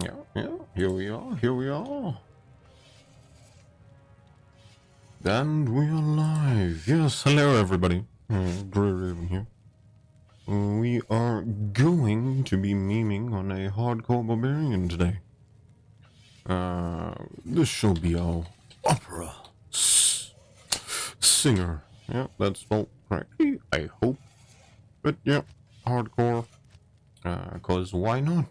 Yeah, here we are. And we are live. Yes, hello everybody. Grey Raven here. We are going to be memeing on a hardcore barbarian today. This shall be our opera singer. Yeah, that's spelled correctly, I hope. But yeah, hardcore. Cause why not?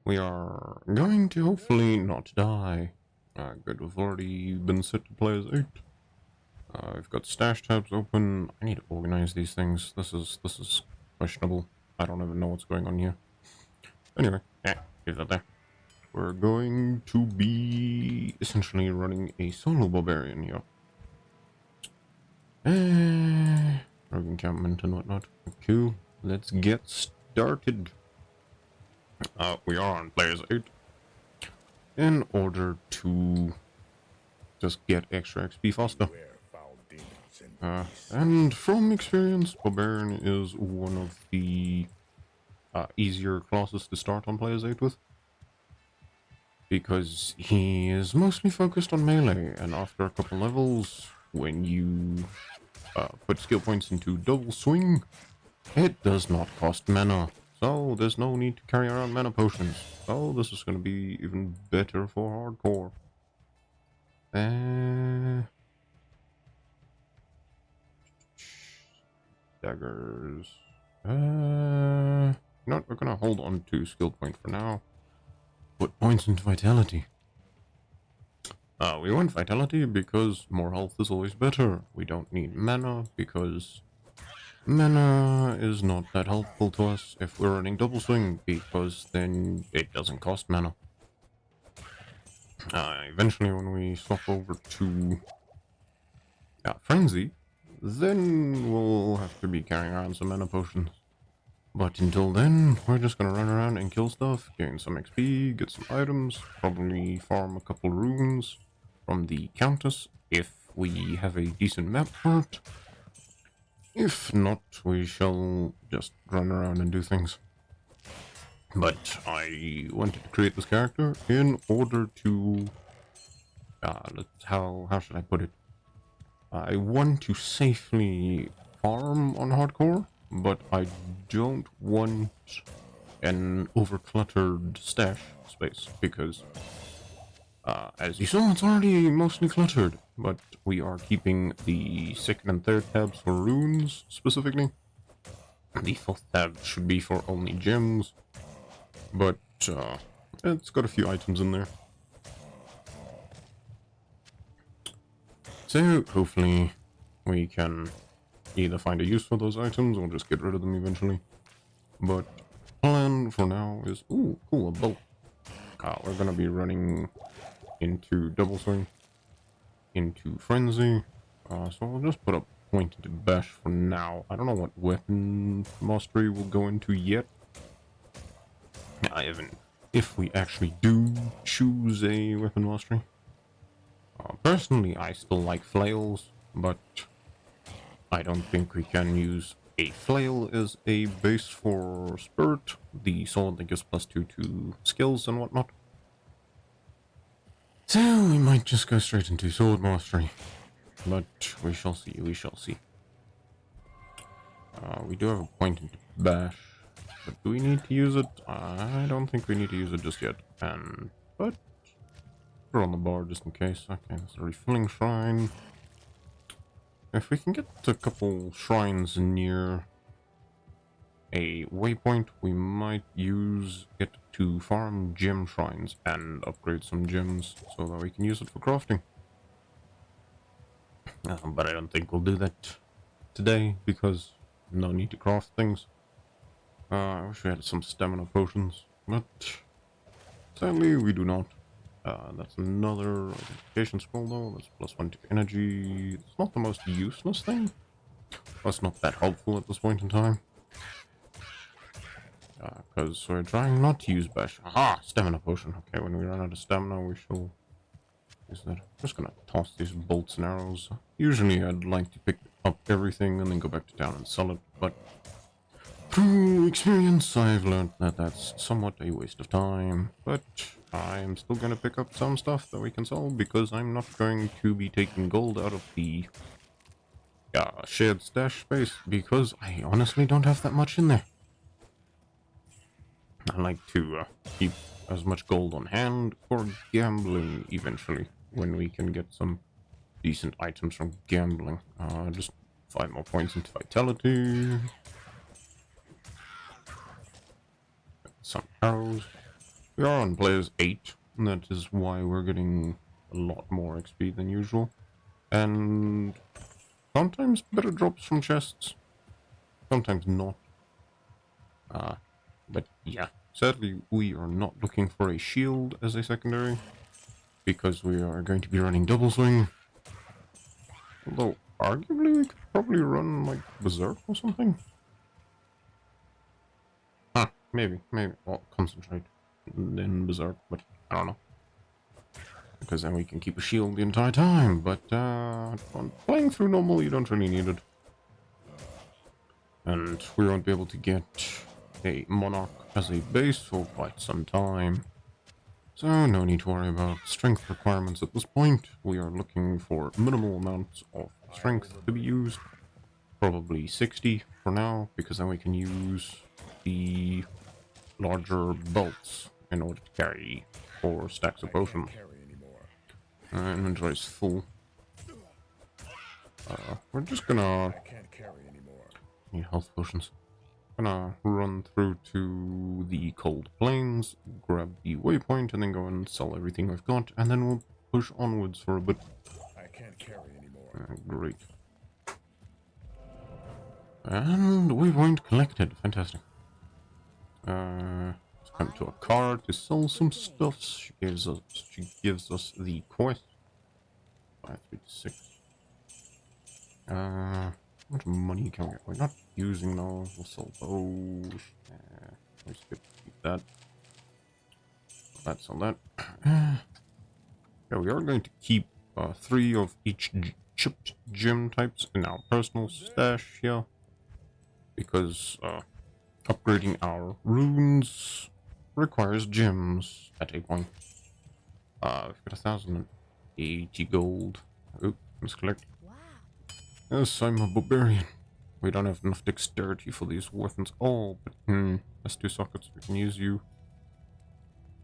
We are going to hopefully not die. Good, we've already been set to play as 8. I've got stash tabs open. I need to organize these things. This is questionable. I don't even know what's going on here. Anyway, leave that there. We're going to be essentially running a solo barbarian here. Rogue encampment and whatnot. Cool. Let's get started. We are on players 8. In order to just get extra XP faster. And from experience, Barbarian is one of the easier classes to start on Players 8 with. Because he is mostly focused on melee, and after a couple levels, when you put skill points into double swing, it does not cost mana. So there's no need to carry around mana potions. So this is going to be even better for hardcore. Daggers. No, we're gonna hold on to skill point for now. Put points into vitality. We want vitality because more health is always better. We don't need mana because mana is not that helpful to us if we're running double swing, because then it doesn't cost mana. Eventually when we swap over to Frenzy, then we'll have to be carrying around some mana potions. But until then, we're just gonna run around and kill stuff, gain some XP, get some items, probably farm a couple runes from the Countess if we have a decent map for it. If not, we shall just run around and do things. But I wanted to create this character in order to... how should I put it? I want to safely farm on hardcore, but I don't want an overcluttered stash space, because as you saw, it's already mostly cluttered, but we are keeping the 2nd and 3rd tabs for runes specifically. The 4th tab should be for only gems, but it's got a few items in there. So hopefully we can either find a use for those items or just get rid of them eventually. But plan for now is, ooh, cool, a bow. We're gonna be running into double swing, into frenzy. So I'll just put a point into bash for now. I don't know what weapon mastery we'll go into yet. If we actually do choose a weapon mastery. Personally, I still like flails, but I don't think we can use a flail as a base for spirit, the sword that gives +2 to skills and whatnot. So we might just go straight into sword mastery, but we shall see, we shall see. We do have a point into bash, but do we need to use it? I don't think we need to use it just yet, but we're on the bar just in case. Okay, there's a refilling shrine. If we can get a couple shrines near a waypoint, we might use it to farm gem shrines and upgrade some gems so that we can use it for crafting. But I don't think we'll do that today because no need to craft things. I wish we had some stamina potions, but sadly we do not. That's another identification scroll though, that's +1 to energy. It's not the most useless thing. That's not that helpful at this point in time. Because we're trying not to use bash. Aha! Stamina potion. Okay, when we run out of stamina we shall use that. I'm just gonna toss these bolts and arrows. Usually I'd like to pick up everything and then go back to town and sell it, but Through experience, I've learned that that's somewhat a waste of time, but I'm still gonna pick up some stuff that we can sell because I'm not going to be taking gold out of the shared stash space because I honestly don't have that much in there. I like to keep as much gold on hand for gambling eventually when we can get some decent items from gambling. Just 5 more points into vitality. Some arrows. We are on players 8, and that is why we're getting a lot more XP than usual. And sometimes better drops from chests, sometimes not. But yeah, sadly we are not looking for a shield as a secondary, because we are going to be running double swing. Although, arguably we could probably run like Berserk or something. Maybe. Well, concentrate, then Berserk, but I don't know. Because then we can keep a shield the entire time, but on playing through normal you don't really need it. And we won't be able to get a Monarch as a base for quite some time. So no need to worry about strength requirements at this point. We are looking for minimal amounts of strength to be used. Probably 60 for now, because then we can use the larger bolts in order to carry 4 stacks of potion. Inventory is full. We're just gonna need health potions. Gonna run through to the cold plains, grab the waypoint, and then go and sell everything we've got, and then we'll push onwards for a bit. I can't carry anymore. Great. And waypoint collected. Fantastic. Let's come to a car to sell some stuff. She gives us the quest. 536. How much money can we get? We're not using those. We'll sell those. Let's keep that. Sell that. Yeah, we are going to keep 3 of each chipped gem types in our personal stash here. Because upgrading our runes requires gems at a point. We've got 1,080 gold. Oh, let's collect. Wow. Yes, I'm a barbarian. We don't have enough dexterity for these weapons. Oh, but that's 2 sockets. We can use you.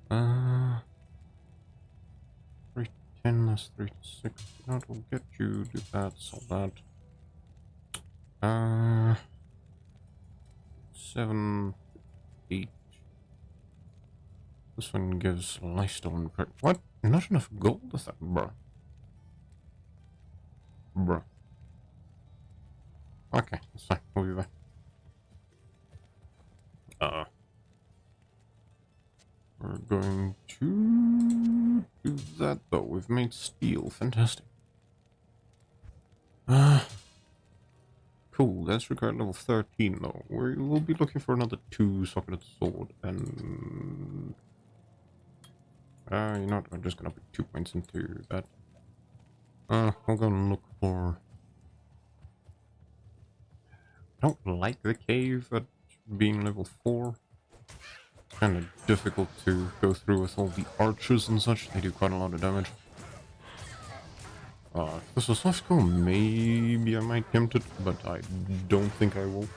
310, that's 360. That will get you. Do that, sell that. 7, 8. This one gives lifestone. What? Not enough gold with that, bruh. Okay, that's fine. We'll be back. We're going to do that though. We've made steel. Fantastic. Cool. That's required level 13 though. We'll be looking for another 2-socketed sword and you know what? I'm just gonna put 2 points into that. We'll go and look for. I don't like the cave at being level 4. Kind of difficult to go through with all the archers and such. They do quite a lot of damage. If this was soft core, maybe I might tempt it, but I don't think I will.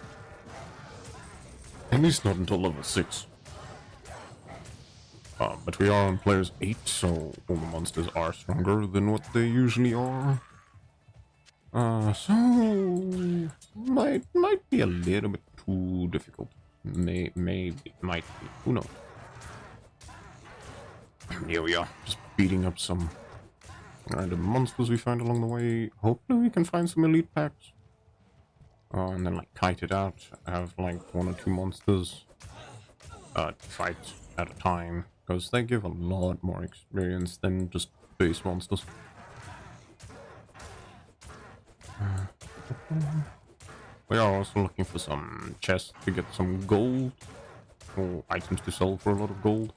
At least not until level 6. But we are on players 8, so all the monsters are stronger than what they usually are. So might be a little bit too difficult. Maybe, might be. Who knows? Here we are, just beating up some random monsters we find along the way. Hopefully we can find some elite packs. And then like kite it out, have like 1 or 2 monsters fight at a time, because they give a lot more experience than just base monsters. We are also looking for some chests to get some gold, or items to sell for a lot of gold.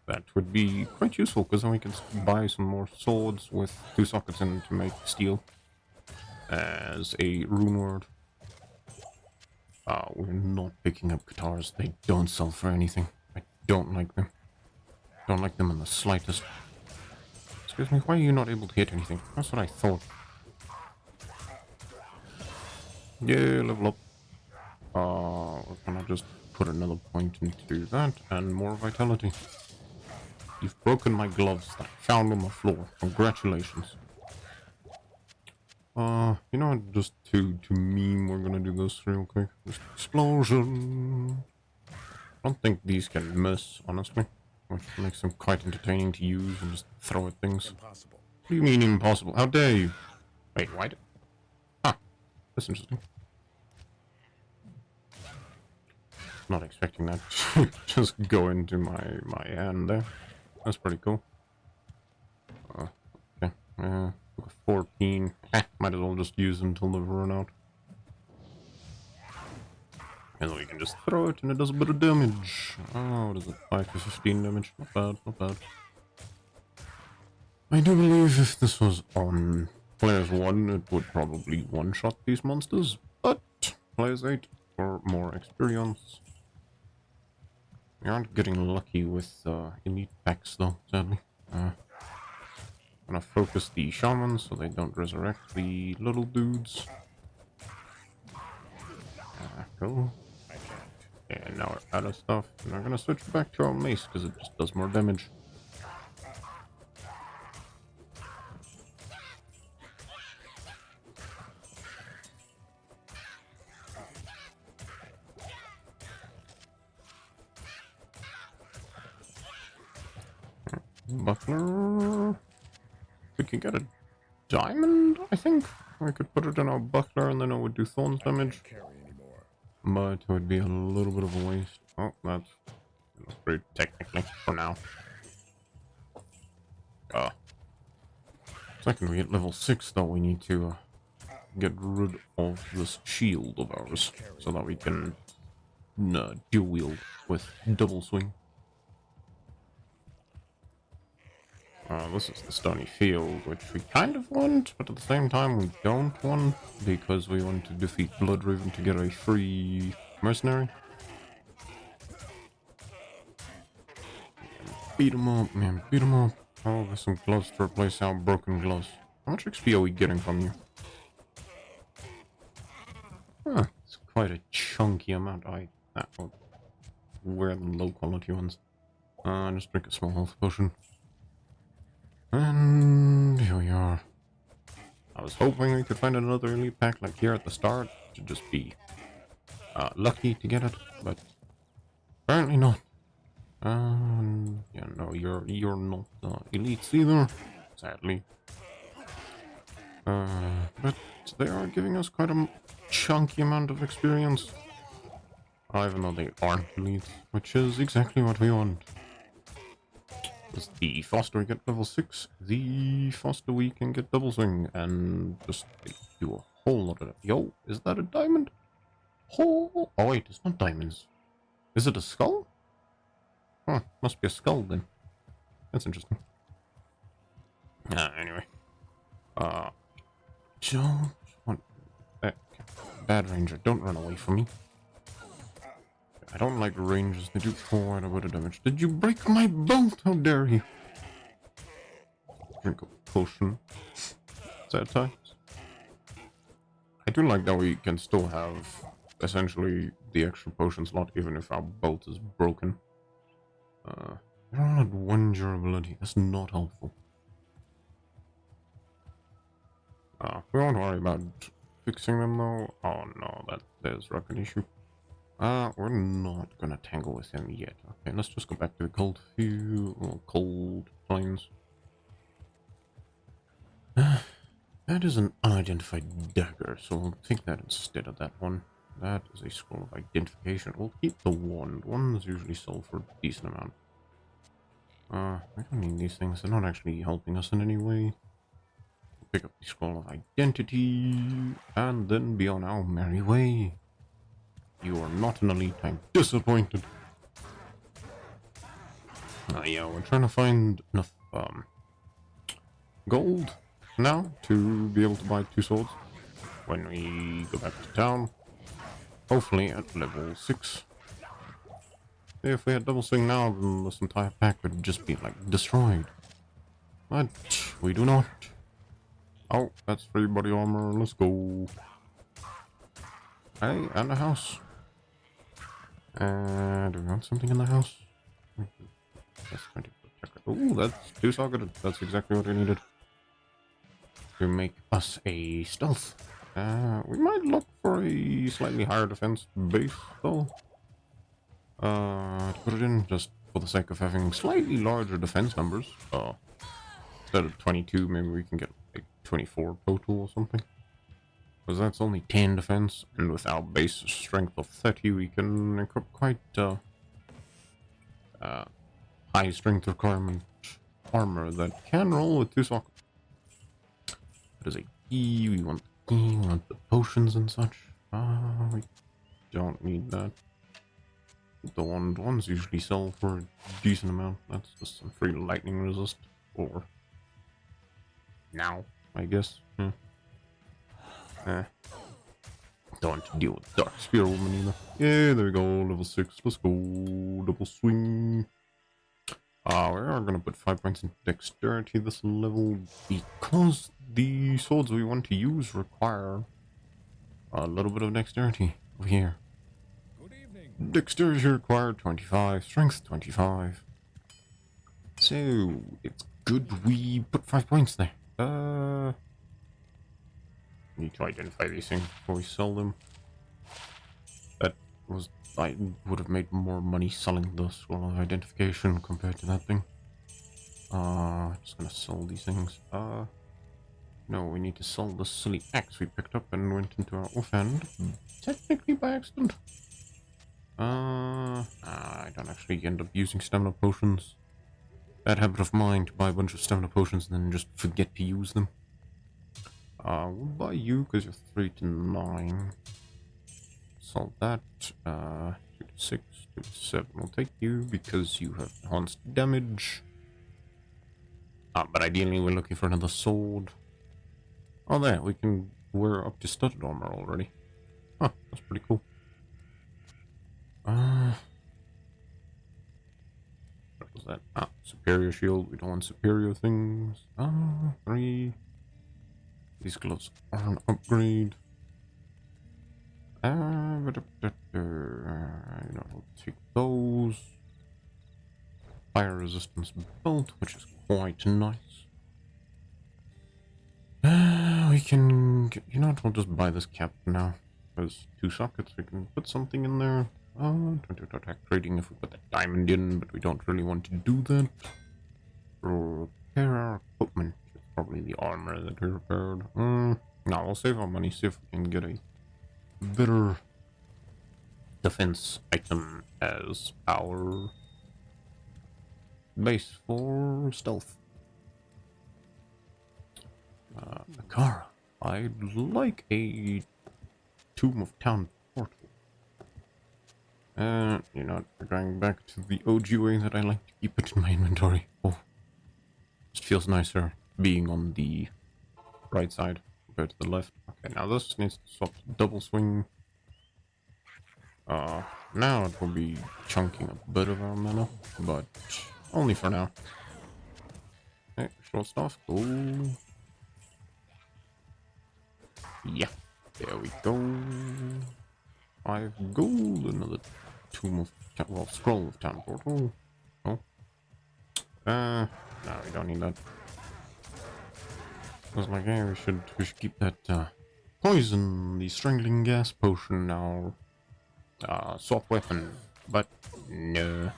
That would be quite useful, because then we can buy some more swords with 2 sockets in to make steel. as a rune word. We're not picking up guitars. They don't sell for anything. I don't like them. Don't like them in the slightest. Excuse me, why are you not able to hit anything? That's what I thought. Yeah, level up. We're gonna just put another point into that and more vitality. You've broken my gloves that I found on the floor. Congratulations. You know what? Just to meme, we're gonna do this real quick. Just explosion. I don't think these can miss, honestly. Which makes them quite entertaining to use and just throw at things. Impossible. What do you mean impossible? How dare you? Wait, why? Ah, that's interesting. Not expecting that to just go into my hand there. That's pretty cool. Okay. 14. Might as well just use them until they run out. And then we can just throw it and it does a bit of damage. Oh, what is it? 5 to 15 damage. Not bad, not bad. I do believe if this was on Players 1, it would probably one-shot these monsters. But Players 8 for more experience. We aren't getting lucky with elite packs though, sadly. Gonna focus the shamans so they don't resurrect the little dudes. Cool. And now we're out of stuff. And I'm gonna switch back to our mace because it just does more damage. Buckler. We could get a diamond, I think. We could put it in our buckler and then it would do thorns damage. But it would be a little bit of a waste. Oh, that's pretty technically for now. Second, we hit level 6 though. We need to get rid of this shield of ours so that we can dual wield with double swing. This is the stony field, which we kind of want, but at the same time we don't want, because we want to defeat Bloodriven to get a free mercenary. Beat him up, man, beat him up. Oh, there's some gloves to replace our broken gloves. How much XP are we getting from you? Huh, it's quite a chunky amount. I'll wear the low quality ones. Just drink a small health potion. And here we are. I was hoping we could find another elite pack like here at the start to just be lucky to get it, but apparently not. Yeah, no, you're not elites either, sadly. But they are giving us quite a chunky amount of experience, even though they aren't elites, which is exactly what we want. The faster we get level 6, the faster we can get double swing and just do a whole lot of it. Yo, is that a diamond? Oh wait, it's not diamonds. Is it a skull? Huh, must be a skull then. That's interesting. Anyway. Don't want... Bad ranger, don't run away from me. I don't like rangers, they do quite a bit of damage. Did you break my bolt? How dare you? Drink a potion. Sad times. I do like that we can still have essentially the extra potion slot even if our bolt is broken. They're all at 1 durability, that's not helpful. We won't worry about fixing them though. Oh no, there's an issue. We're not gonna tangle with him yet. Okay, let's just go back to the cold field, or cold plains. That is an unidentified dagger, so we'll take that instead of that one. That is a scroll of identification. We'll keep the wand. Wands usually sold for a decent amount. I don't need these things. They're not actually helping us in any way. We'll pick up the scroll of identity, and then be on our merry way. You are not an elite. I'm disappointed. Yeah, we're trying to find enough gold now to be able to buy 2 swords. when we go back to town. Hopefully at level 6. If we had double swing now, then this entire pack would just be like destroyed. But we do not. Oh, that's free body armor. Let's go. Hey, and a house. Do we want something in the house? That's 20 protector. Ooh, that's 2 socketed. That's exactly what I needed to make us a stealth. We might look for a slightly higher defense base, though. To put it in, just for the sake of having slightly larger defense numbers. Instead of 22, maybe we can get like 24 total or something. Because that's only 10 defense, and with our base strength of 30, we can equip quite high strength requirement armor that can roll with 2 sockets. That is a key. We want the key. We want the potions and such. We don't need that. The ones usually sell for a decent amount. That's just some free lightning resist. Or now, I guess. Don't want to deal with Dark Spear Woman either. Yeah, there we go. Level 6. Let's go. Double swing. We are going to put 5 points in dexterity this level because the swords we want to use require a little bit of dexterity over here. Dexterity required 25, strength 25. So it's good we put 5 points there. Need to identify these things before we sell them. I would have made more money selling the scroll of identification compared to that thing. Just gonna sell these things. No, we need to sell the silly axe we picked up and went into our offhand. Technically by accident. I don't actually end up using stamina potions. Bad habit of mine to buy a bunch of stamina potions and then just forget to use them. We'll buy you because you're 3 to 9. Sell that. 2 to 6, 2 to 7. We'll take you because you have enhanced damage. But ideally we're looking for another sword. Oh, there, we're up to studded armor already. Huh, that's pretty cool. What was that? Superior shield. We don't want superior things. 3. These gloves are an upgrade. I'll take those. Fire resistance belt, which is quite nice. We can get, we'll just buy this cap now. There's 2 sockets, we can put something in there. 20 attack trading if we put that diamond in, but we don't really want to do that. Repair our equipment. It's probably the armor that we repaired. No, we'll save our money, see if we can get a better defense item as our base for stealth. Nakara, I'd like a Tomb of Town portal. We're going back to the OG way that I like to keep it in my inventory. Oh, it feels nicer being on the right side compared to the left. Okay, now this needs to swap to double swing. Now it will be chunking a bit of our mana, but only for now. Okay, short staff, go. Yeah, there we go. 5 gold, another Tomb of Town, well, Scroll of Town portal. Oh. No, we don't need that. I was like, hey, we should keep that, poison, the strangling gas potion now. Swap weapon, but no,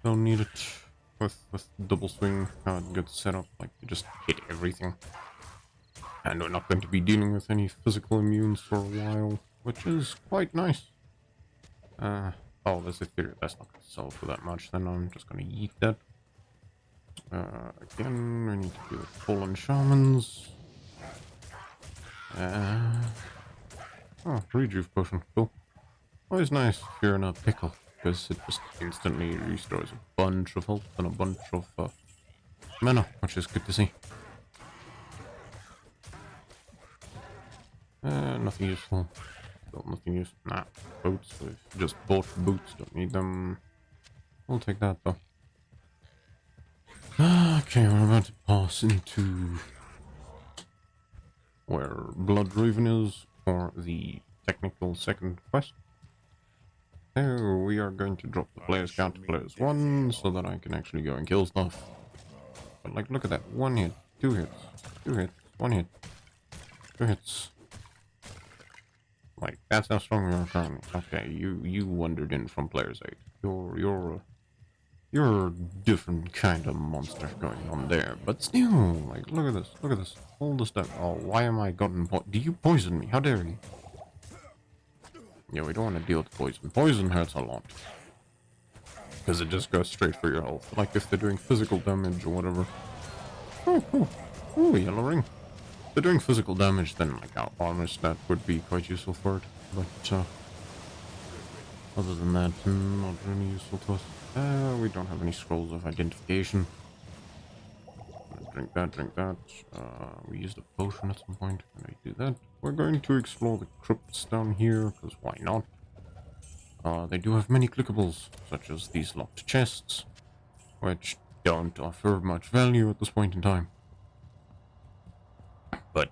don't need it with double swing. How it gets set up, like you just hit everything, and we're not going to be dealing with any physical immunes for a while, which is quite nice. Oh, there's a theory that's not going to sell for that much. Then I'm just going to eat that. Again, I need to deal with fallen shamans. Oh, rejuve potion, cool. Always nice if you're in a pickle, because it just instantly restores a bunch of health and a bunch of mana, which is good to see. Nothing useful. Still nothing useful. Nah, boots. We've just bought boots. Don't need them. We'll take that though. Okay, we're about to pass into where Blood Raven is for the technical second quest. So we are going to drop the players count to players 1 so that I can actually go and kill stuff. But like, look at that. 1 hit, 2 hits, 2 hits, 1 hit, 2 hits. Like, that's how strong we are currently. Okay, you wandered in from players 8. You're a different kind of monster going on there. But still, like, look at this, look at this. All the stuff. Oh, why am I gotten do you poison me? How dare you? Yeah, we don't want to deal with poison. Poison hurts a lot. Because it just goes straight for your health. Like if they're doing physical damage or whatever. Oh, yellow ring. If they're doing physical damage, then like our armor stat would be quite useful for it. But other than that, not really useful to us. We don't have any scrolls of identification. Drink that, drink that. We used a potion at some point. When I do that, we're going to explore the crypts down here, because why not? They do have many clickables, such as these locked chests, which don't offer much value at this point in time. But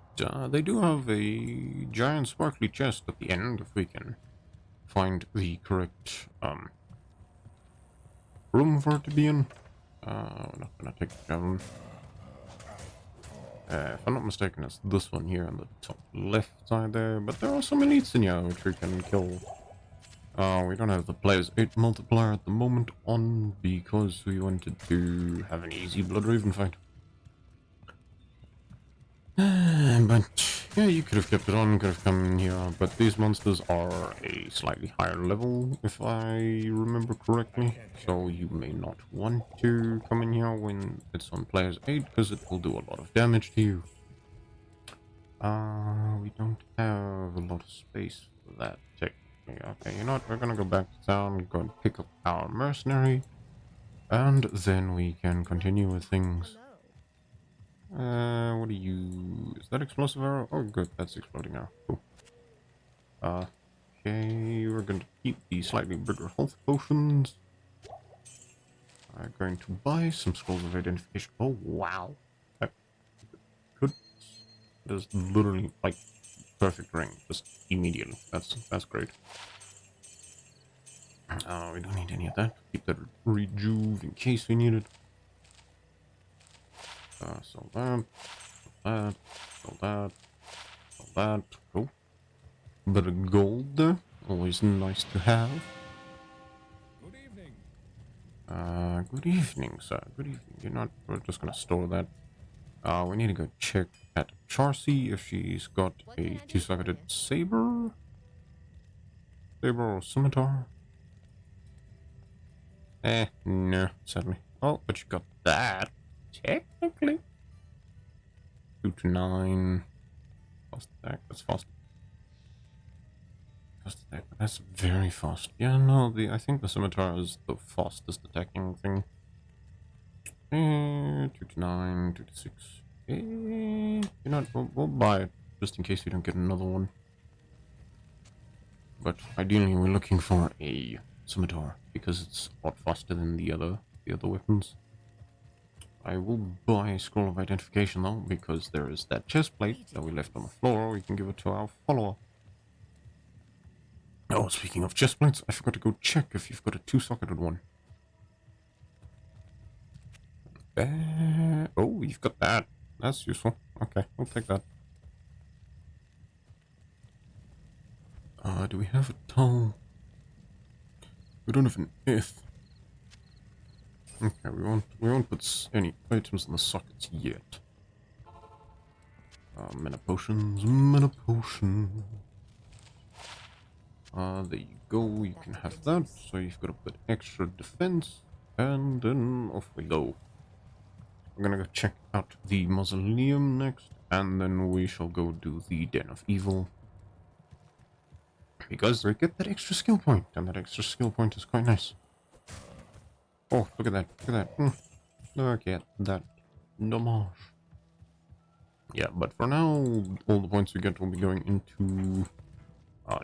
they do have a giant sparkly chest at the end, if we can find the correct room for it to be in. We're not gonna take the javelin. If I'm not mistaken, it's this one here on the top left side there, but there are some elites in here which we can kill. We don't have the players 8 multiplier at the moment on because we wanted to have an easy Blood Raven fight. But yeah, you could have kept it on, could have come in here, but these monsters are a slightly higher level, if I remember correctly, so you may not want to come in here when it's on players 8, because it will do a lot of damage to you. We don't have a lot of space for that, technically. Okay, you know what, we're gonna go back to town, go and pick up our mercenary, and then we can continue with things. What are you... Is that explosive arrow? Oh, good. That's exploding arrow. Cool. Okay, we're going to keep the slightly bigger health potions. I'm going to buy some scrolls of identification. Oh, wow. That could... There's literally, like, perfect ring. Just immediately. That's great. We don't need any of that. Keep that rejuve in case we need it. So that, so that, cool. Bit of gold there, always nice to have. Good evening. Good evening, sir. Good evening. You're not, we're just gonna store that. We need to go check at Charcy if she's got a two-socketed saber. Saber or scimitar? No, sadly. Oh, but you got that. Technically. 2 to 9. Fast attack, that's fast. Fast attack, that's very fast. Yeah, no, I think the scimitar is the fastest attacking thing. 2 to 9, 2 to 6. You know what, we'll buy it, just in case we don't get another one. But ideally we're looking for a scimitar, because it's a lot faster than the other weapons. I will buy a scroll of identification though, because there is that chest plate that we left on the floor. We can give it to our follower. Oh, speaking of chest plates, I forgot to go check if you've got a two-socketed one. Oh, you've got that. That's useful. Okay, we'll take that. Do we have a towel? We don't have an earth. Okay, we won't put any items in the sockets yet. Mana potions, mana potion. There you go, you can have that, so you've got a bit extra defense, and then off we go. We're gonna go check out the mausoleum next, and then we shall go do the Den of Evil. Because we get that extra skill point, and that extra skill point is quite nice. Oh, look at that, look at that. Look at that damage. Yeah, but for now, all the points we get will be going into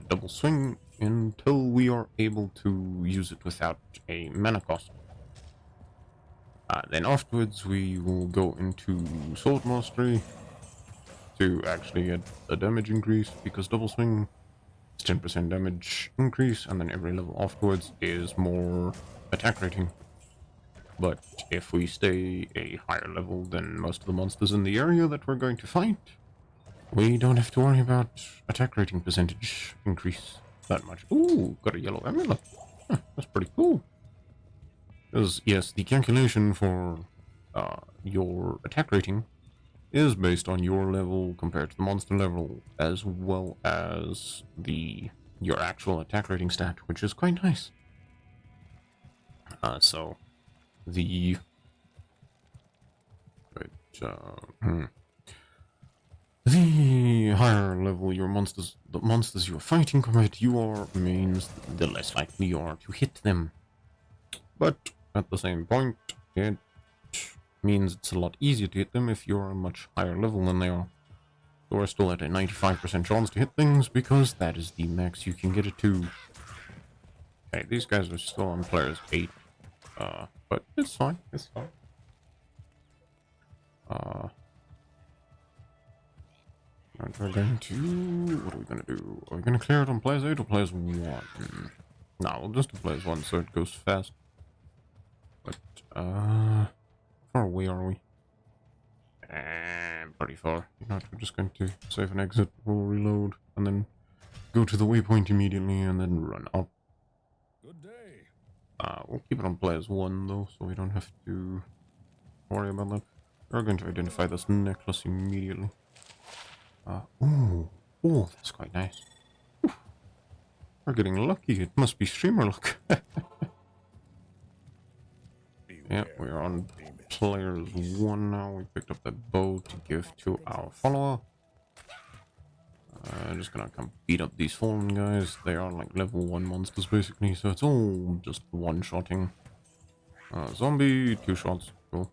double swing until we are able to use it without a mana cost. Then afterwards we will go into sword mastery to actually get a damage increase, because double swing is 10% damage increase, and then every level afterwards is more attack rating. But if we stay a higher level than most of the monsters in the area that we're going to fight, we don't have to worry about attack rating percentage increase that much. Ooh, got a yellow amulet. Huh, that's pretty cool. Because, yes, the calculation for your attack rating is based on your level compared to the monster level, as well as your actual attack rating stat, which is quite nice. So the the higher level the monsters you're fighting compared to you are, means the less likely you are to hit them. But at the same point, it means it's a lot easier to hit them if you're a much higher level than they are. You're still at a 95% chance to hit things, because that is the max you can get it to. Okay, these guys are still on players 8. But it's fine, it's fine. And we're going to... what are we going to do? Are we going to clear it on players 8 or players 1? No, we'll just do players 1 so it goes fast. But, how far away are we? Pretty far. If not, we're just going to save and exit, we'll reload, and then go to the waypoint immediately, and then run up. Good day. We'll keep it on players 1 though, so we don't have to worry about that. We're going to identify this necklace immediately. Oh, that's quite nice. Oof. We're getting lucky. It must be streamer luck. Yeah, we're on players 1 now. We picked up that bow to give to our follower. Just gonna come beat up these fallen guys. They are like level 1 monsters basically, so it's all just one-shotting. Zombie, 2 shots, cool.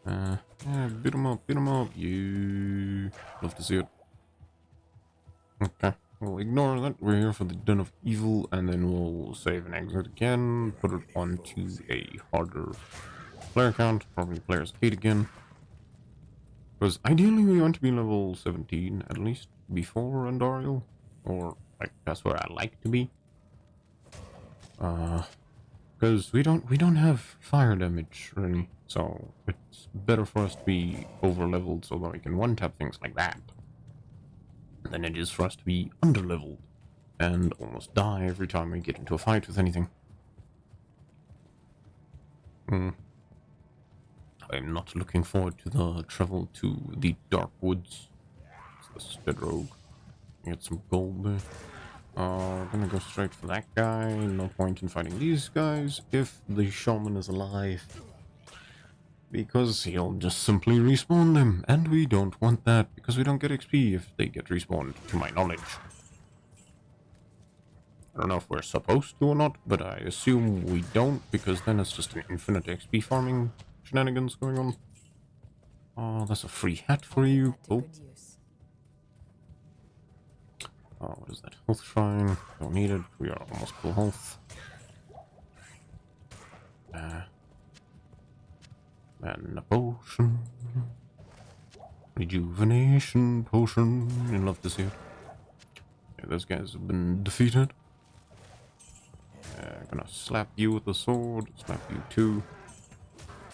Yeah, beat him up, you. Love to see it. Okay, we'll ignore that. We're here for the Den of Evil, and then we'll save and exit again. Put it onto a harder player count, probably players 8 again. Because ideally we want to be level 17 at least before Andariel, or like that's where I like to be. Because we don't have fire damage really, so it's better for us to be over leveled so that we can one tap things like that, than it is for us to be under leveled and almost die every time we get into a fight with anything. I'm not looking forward to the travel to the Dark Woods. It's the Dead Rogue. Get some gold there. We're gonna go straight for that guy. No point in fighting these guys if the shaman is alive, because he'll just simply respawn them, and we don't want that, because we don't get XP if they get respawned, to my knowledge. I don't know if we're supposed to or not, but I assume we don't, because then it's just an infinite XP farming shenanigans going on. Oh, that's a free hat for you. Oh. Oh, what is that? Health shrine. Don't need it. We are almost full health. And a potion. Rejuvenation potion. You'd love to see it. Yeah, those guys have been defeated. Gonna slap you with the sword. Slap you too.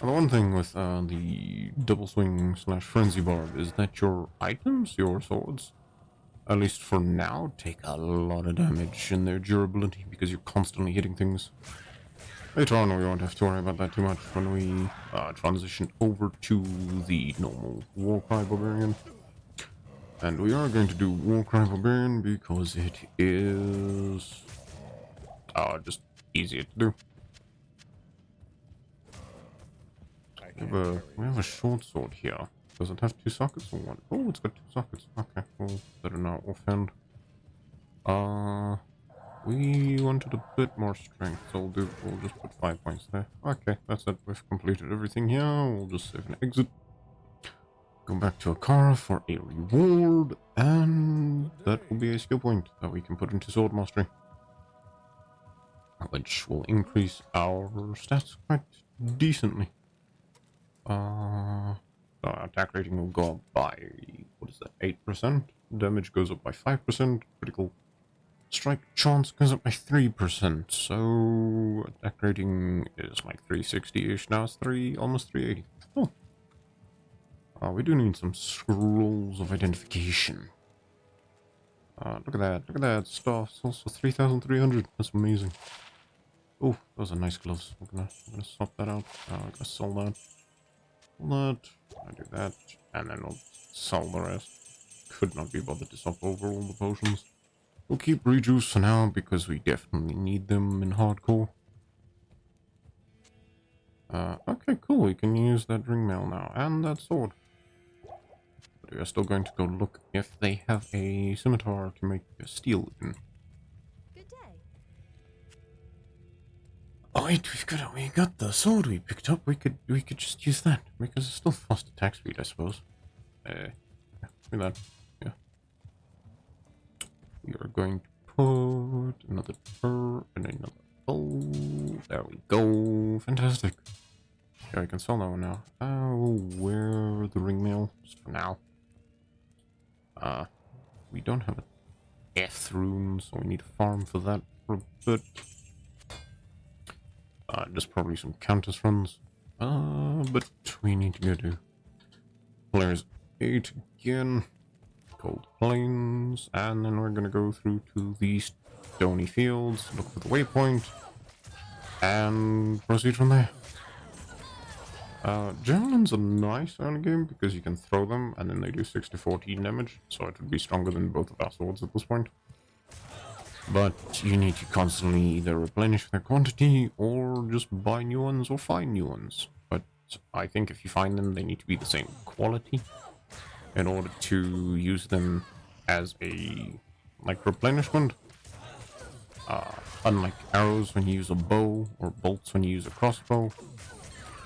And the one thing with the double swing / frenzy barb is that your items, your swords, at least for now, take a lot of damage in their durability because you're constantly hitting things. Later on, we won't have to worry about that too much when we transition over to the normal Warcry Barbarian. And we are going to do Warcry Barbarian because it is just easier to do. We have a short sword here. Does it have 2 sockets or 1? Oh, it's got 2 sockets. Okay, well, better not offend. We wanted a bit more strength, so we'll just put 5 points there. Okay, that's it. We've completed everything here. We'll just save and exit. Go back to a car for a reward, and that will be a skill point that we can put into sword mastery, which will increase our stats quite decently. Attack rating will go up by, what is that, 8%? Damage goes up by 5%. Critical strike chance goes up by 3%. So attack rating is like 360-ish. Now it's almost 380. Oh. We do need some scrolls of identification. Look at that. Look at that stuff. It's also 3,300. That's amazing. Oh, those are nice gloves. I'm gonna swap that out. I'm gonna sell that. I do that, and then we'll sell the rest. Could not be bothered to swap over all the potions. We'll keep rejuice for now because we definitely need them in hardcore. Okay, cool. We can use that ring mail now and that sword. But we are still going to go look if they have a scimitar to make a steel in. Good day. Oh wait, we got the sword we picked up. We could just use that because it's still fast attack speed, I suppose. Yeah, with that, yeah. We are going to put another fur and another bow. There we go. Fantastic. Yeah, I can sell that one now. We'll wear the ring mail just for now. We don't have a death rune, so we need to farm for that for a bit. Just probably some countess runs. But we need to go to Players 8 again. Cold Plains. And then we're gonna go through to the Stony Fields, look for the waypoint, and proceed from there. Javelins are nice early game because you can throw them and then they do 6 to 14 damage, so it would be stronger than both of our swords at this point. But you need to constantly either replenish their quantity or just buy new ones or find new ones. But I think if you find them, they need to be the same quality in order to use them as a, like, replenishment. Unlike arrows when you use a bow or bolts when you use a crossbow,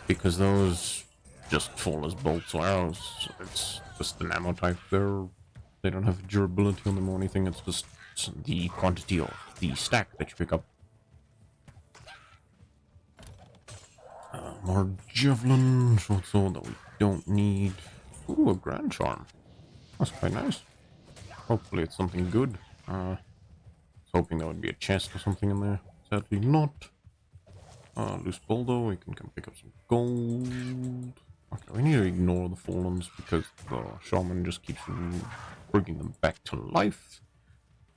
because those just fall as bolts or arrows. It's just an ammo type. They don't have durability on them or anything. It's just the quantity of the stack that you pick up. More javelin, short sword that we don't need. Ooh, a grand charm. That's quite nice. Hopefully it's something good. I was hoping there would be a chest or something in there. Sadly not. Loose boulder, we can come pick up some gold. Okay, we need to ignore the fallens because the shaman just keeps bringing them back to life.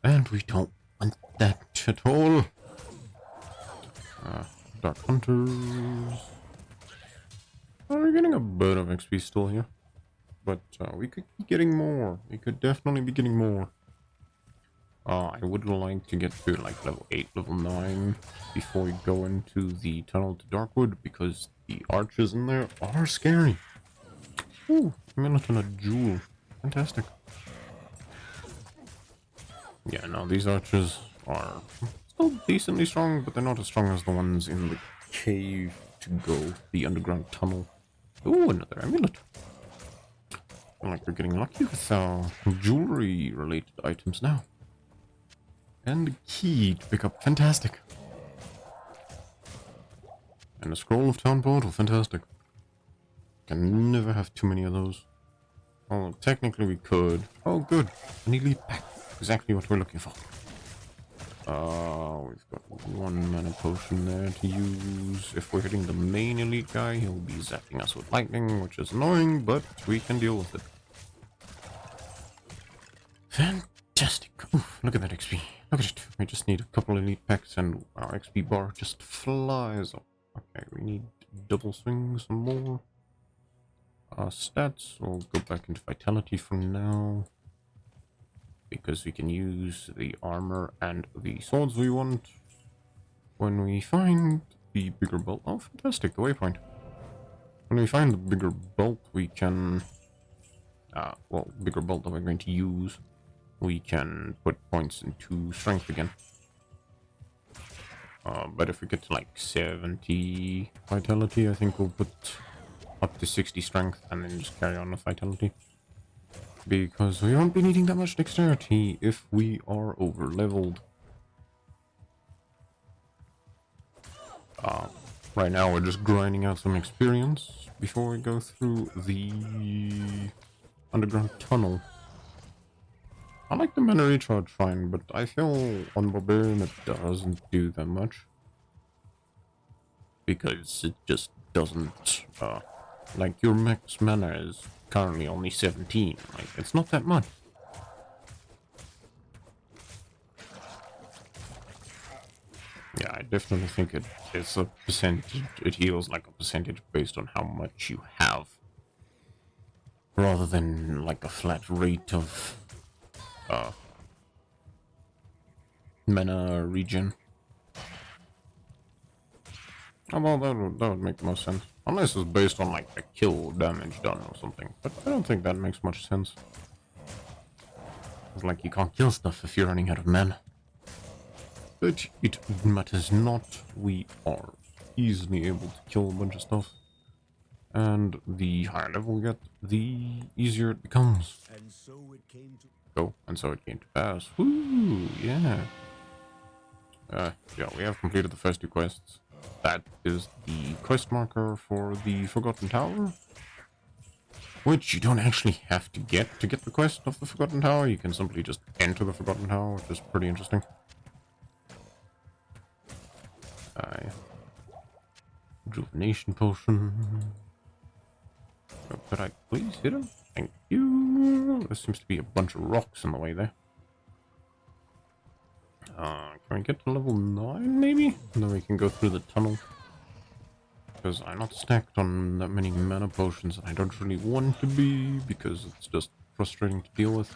And we don't want that at all. Dark Hunters. We're getting a bit of XP still here. But we could be getting more. We could definitely be getting more. I would like to get to like level 8, level 9 before we go into the tunnel to Darkwood because the archers in there are scary. Ooh, Militant a jewel. Fantastic. Yeah, no, these archers are still decently strong, but they're not as strong as the ones in the cave to go the underground tunnel. Ooh, another amulet. I feel like we're getting lucky with jewelry related items now. And the key to pick up. Fantastic. And a scroll of town portal. Fantastic. Can never have too many of those. Oh, technically we could. Oh, good. An elite pack. Exactly what we're looking for. We've got one mana potion there to use. If we're hitting the main elite guy, he'll be zapping us with lightning, which is annoying, but we can deal with it. Fantastic. Oof, look at that XP. Look at it. We just need a couple elite packs and our XP bar just flies up. Okay, we need double swings and more. Stats, we'll go back into vitality for now. Because we can use the armor and the swords we want when we find the bigger bolt. Oh, fantastic, the waypoint. When we find the bigger bolt, we can... well, bigger bolt that we're going to use, we can put points into strength again. But if we get to like 70 vitality, I think we'll put up to 60 strength and then just carry on with vitality. Because we won't be needing that much dexterity if we are over leveled. Right now we're just grinding out some experience before we go through the underground tunnel. I like the mana recharge fine, but I feel on Barbarian it doesn't do that much. Because it just doesn't, like your max mana is currently only 17, like it's not that much. Yeah, I definitely think it's a percentage, it heals like a percentage based on how much you have. Rather than like a flat rate of, mana regen. Oh, well, that would make the most sense. Unless it's based on like the kill damage done or something. But I don't think that makes much sense. It's like you can't kill stuff if you're running out of mana. But it matters not. We are easily able to kill a bunch of stuff. And the higher level we get, the easier it becomes. And so it came to... Oh, and so it came to pass. Woo, yeah. Yeah, we have completed the first two quests. That is the quest marker for the Forgotten Tower. Which you don't actually have to get the quest of the Forgotten Tower. You can simply just enter the Forgotten Tower, which is pretty interesting. Rejuvenation potion. Oh, could I please hit him? Thank you. There seems to be a bunch of rocks in the way there. Can we get to level 9 maybe? And then we can go through the tunnel. Because I'm not stacked on that many mana potions and I don't really want to be because it's just frustrating to deal with.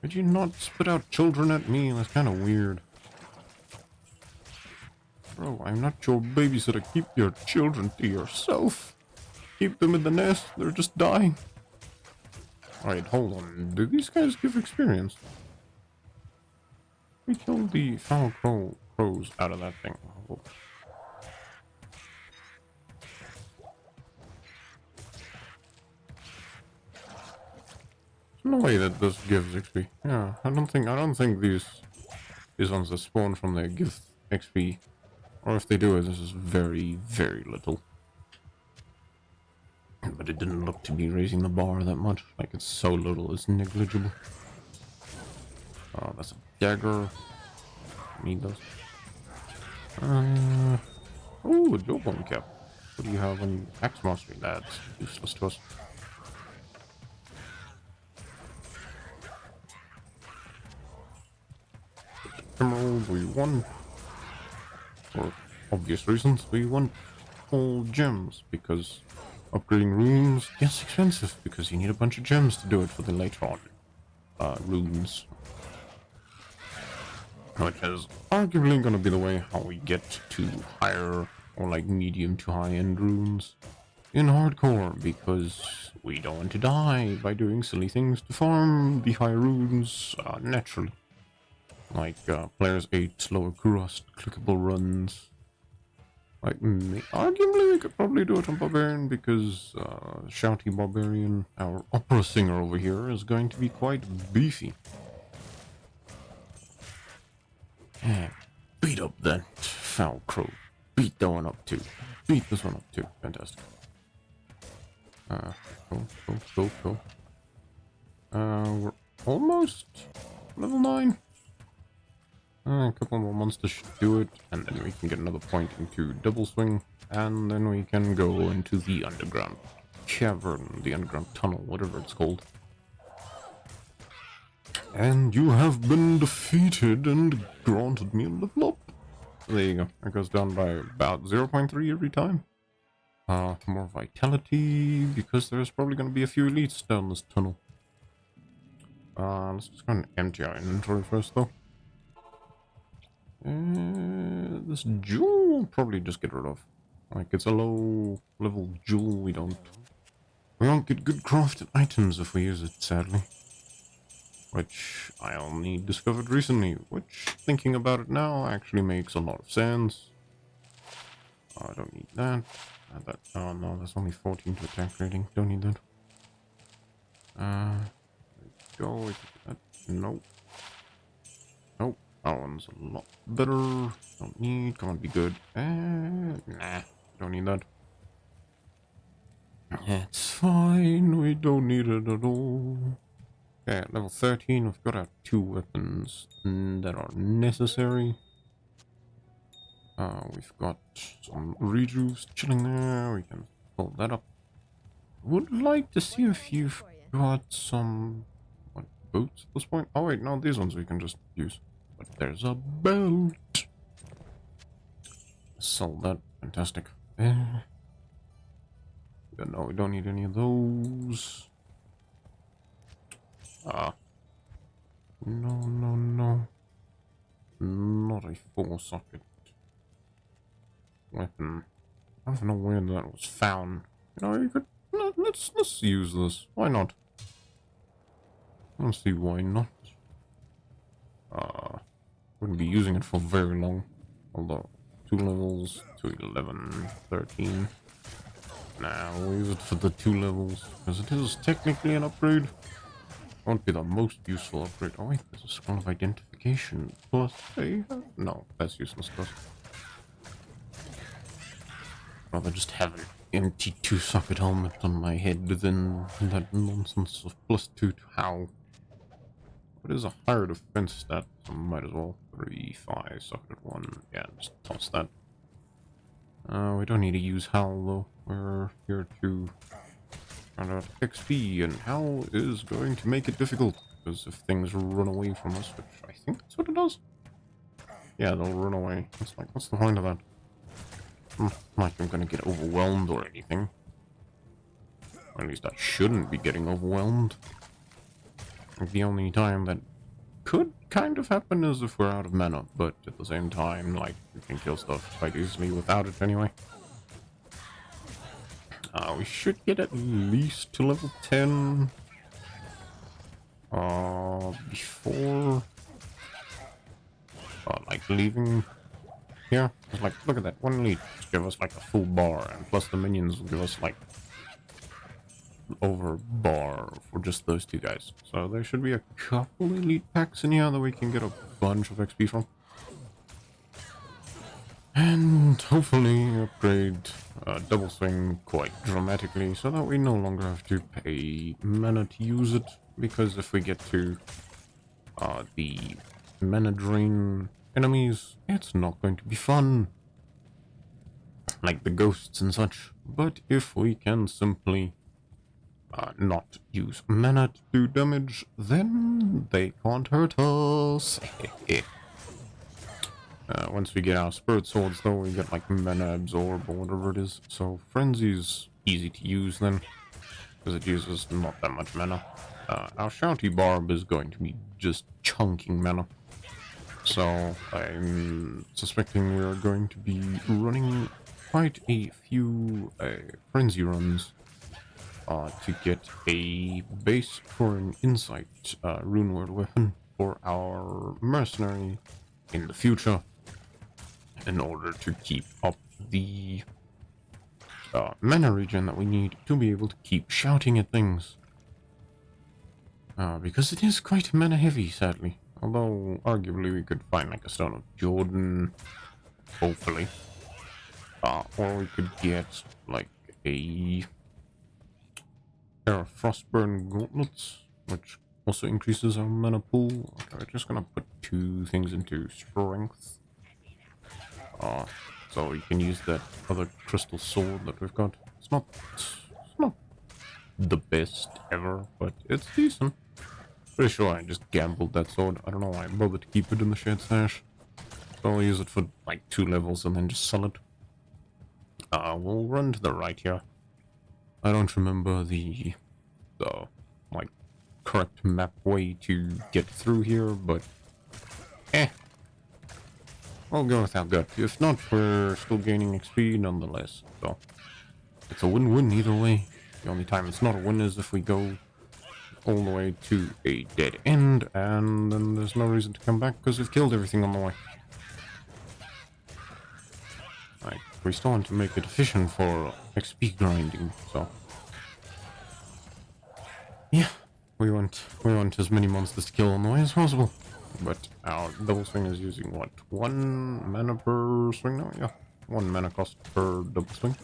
Could you not spit out children at me? That's kind of weird. Bro, I'm not your babysitter. Keep your children to yourself. Keep them in the nest. They're just dying. Alright, hold on. Do these guys give experience? We killed the foul crows out of that thing. Oh. There's no way that this gives XP. Yeah, I don't think these ones that spawn from there give XP. Or if they do, this is very, very little. But it didn't look to be raising the bar that much. Like it's so little, it's negligible. Oh, that's a dagger. Need those. Oh, a jawbone cap. What do you have on axe mastery? That's useless to us. Emerald, we want. For obvious reasons, we want all gems because upgrading runes gets expensive because you need a bunch of gems to do it for the later on runes. Which is arguably going to be the way how we get to higher or like medium to high end runes in hardcore, because we don't want to die by doing silly things to farm the high runes naturally. Like players 8 slower crust clickable runs. Like arguably we could probably do it on Barbarian because Shouty Barbarian, our opera singer over here, is going to be quite beefy. Yeah, beat up that foul crow. Beat that one up too. Beat this one up too. Fantastic. Cool. We're almost level 9. A couple more monsters should do it, and then we can get another point into double swing, and then we can go into the underground cavern, the underground tunnel, whatever it's called. And you have been defeated and granted me a level up. There you go. It goes down by about 0.3 every time. More vitality, because there's probably going to be a few elites down this tunnel. Let's just go and empty our inventory first, though. This jewel we'll probably just get rid of. Like, it's a low level jewel. We don't get good crafted items if we use it, sadly. Which I only discovered recently, which, thinking about it now, actually makes a lot of sense. I don't need that. Oh no, there's only 14 to attack rating. Don't need that. Go. Nope. Nope. That one's a lot better. Don't need. Come on, be good. Nah. Don't need that. It's fine. We don't need it at all. Okay, at level 13, we've got our 2 weapons that are necessary. We've got some rejuice chilling there. We can pull that up. Would like to see if you've got some boots at this point. Oh wait, no, these ones we can just use. But there's a belt. Sell that. Fantastic. No, we don't need any of those. No. Not a 4-socket weapon. I don't know where that was found. You know, you could... No, let's use this. Why not? I don't see why not. Wouldn't be using it for very long. Although, 2 levels, 2, 11, 13. Nah, we'll use it for the 2 levels. Because it is technically an upgrade. Won't be the most useful upgrade. Oh wait, there's a scroll of identification. Plus a... No, that's useless. Plus. Rather just have an empty 2-socket helmet on my head than that nonsense of +2 to how. It is a higher defense stat, so might as well. 3, 5, socket 1. Yeah, just toss that. We don't need to use Howl though. We're here to find out XP, and Howl is going to make it difficult. Because if things run away from us, which I think that's what it does. Yeah, they'll run away. It's like, what's the point of that? Like I'm gonna get overwhelmed or anything. Or at least I shouldn't be getting overwhelmed. Like the only time that could kind of happen is if we're out of mana, but at the same time, like, we can kill stuff quite easily without it anyway. We should get at least to level 10 before like leaving here. It's like, look at that, one elite give us like a full bar, and plus the minions will give us like over bar for just those 2 guys. So there should be a couple elite packs in here that we can get a bunch of XP from. And hopefully upgrade double swing quite dramatically so that we no longer have to pay mana to use it. Because if we get to the mana drain enemies, it's not going to be fun. Like the ghosts and such. But if we can simply not use mana to do damage, then they can't hurt us. Once we get our spirit swords though, we get like mana absorb or whatever it is. So frenzy's easy to use then, because it uses not that much mana. Our shouty barb is going to be just chunking mana. So I'm suspecting we're going to be running quite a few frenzy runs to get a base for an insight rune word weapon for our mercenary in the future, in order to keep up the mana regen that we need to be able to keep shouting at things. Because it is quite mana heavy, sadly. Although, arguably, we could find like a Stone of Jordan, hopefully. Or we could get like a pair of Frostburn gauntlets, which also increases our mana pool. Okay, we're just gonna put 2 things into strength. So we can use that other crystal sword that we've got. It's not the best ever, but it's decent. Pretty sure I just gambled that sword. I don't know why I bothered to keep it in the shared stash. So I'll use it for like 2 levels and then just sell it. We'll run to the right here. I don't remember the like correct map way to get through here, but we'll go with our gut. If not, we're still gaining XP nonetheless. So it's a win-win either way. The only time it's not a win is if we go all the way to a dead end, and then there's no reason to come back because we've killed everything on the way. Like, we still want to make it efficient for XP grinding, so yeah, we want as many monsters to kill on the way as possible. But our double swing is using what, 1 mana per swing now? Yeah, 1 mana cost per double swing.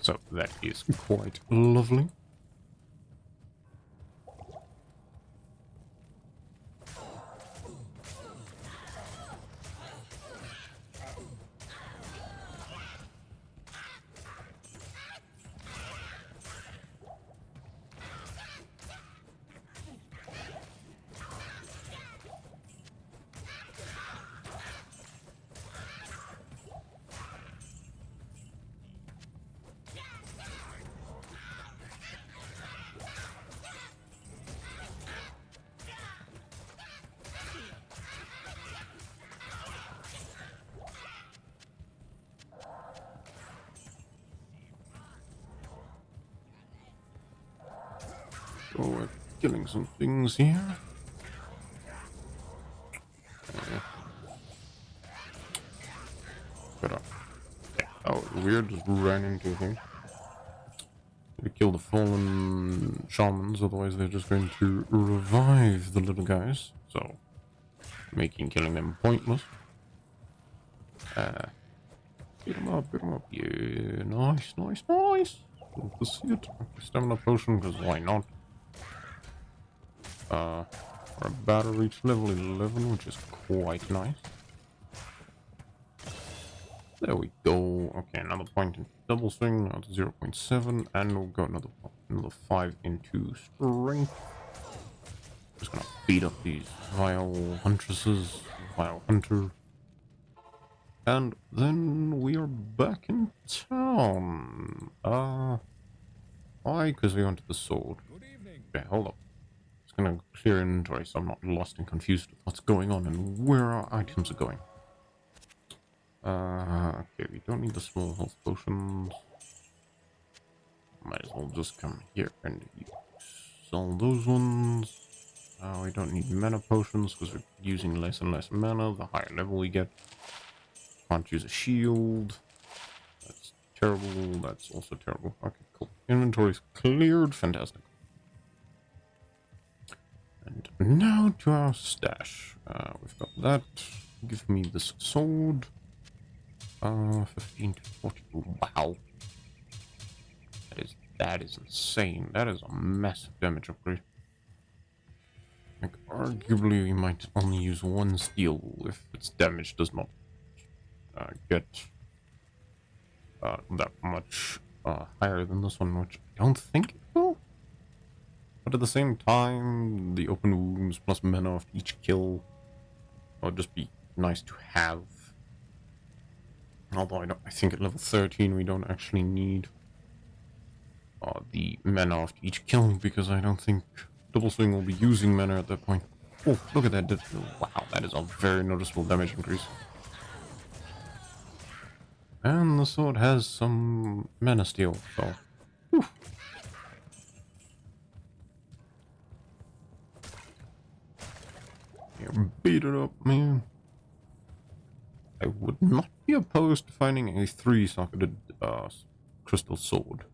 So that is quite lovely. So we're killing some things here. But oh, weird, just ran into him. We kill the fallen shamans, otherwise they're just going to revive the little guys. So, making killing them pointless. Beat him up, beat him up. Yeah, nice, nice, nice. Love to see it. Stamina potion, because why not? We're about to reach level 11, which is quite nice. There we go. Okay, another point in double swing, now to 0.7, and we'll go another 5 into strength. Just gonna beat up these vile huntresses, vile hunter. And then we are back in town. Why? Because we wanted the sword. Good evening. Okay, hold up. Just gonna clear inventory so I'm not lost and confused with what's going on and where our items are going. Okay, we don't need the small health potions. Might as well just come here and sell those ones. We don't need mana potions because we're using less and less mana the higher level we get. Can't use a shield. That's terrible. That's also terrible. Okay, cool. Inventory's cleared. Fantastic. And now to our stash. We've got that. Give me this sword. 15 to 40. Wow. That is insane. That is a massive damage upgrade. Like, arguably we might only use 1 steel if its damage does not get that much higher than this one, which I don't think it will. But at the same time, the open wounds plus mana after each kill would just be nice to have. Although I think at level 13 we don't actually need the mana after each kill, because I don't think double swing will be using mana at that point. Oh, look at that. Wow, that is a very noticeable damage increase. And the sword has some mana steal, so... Whew. Yeah, beat it up, man. I would not be opposed to finding a 3-socketed crystal sword.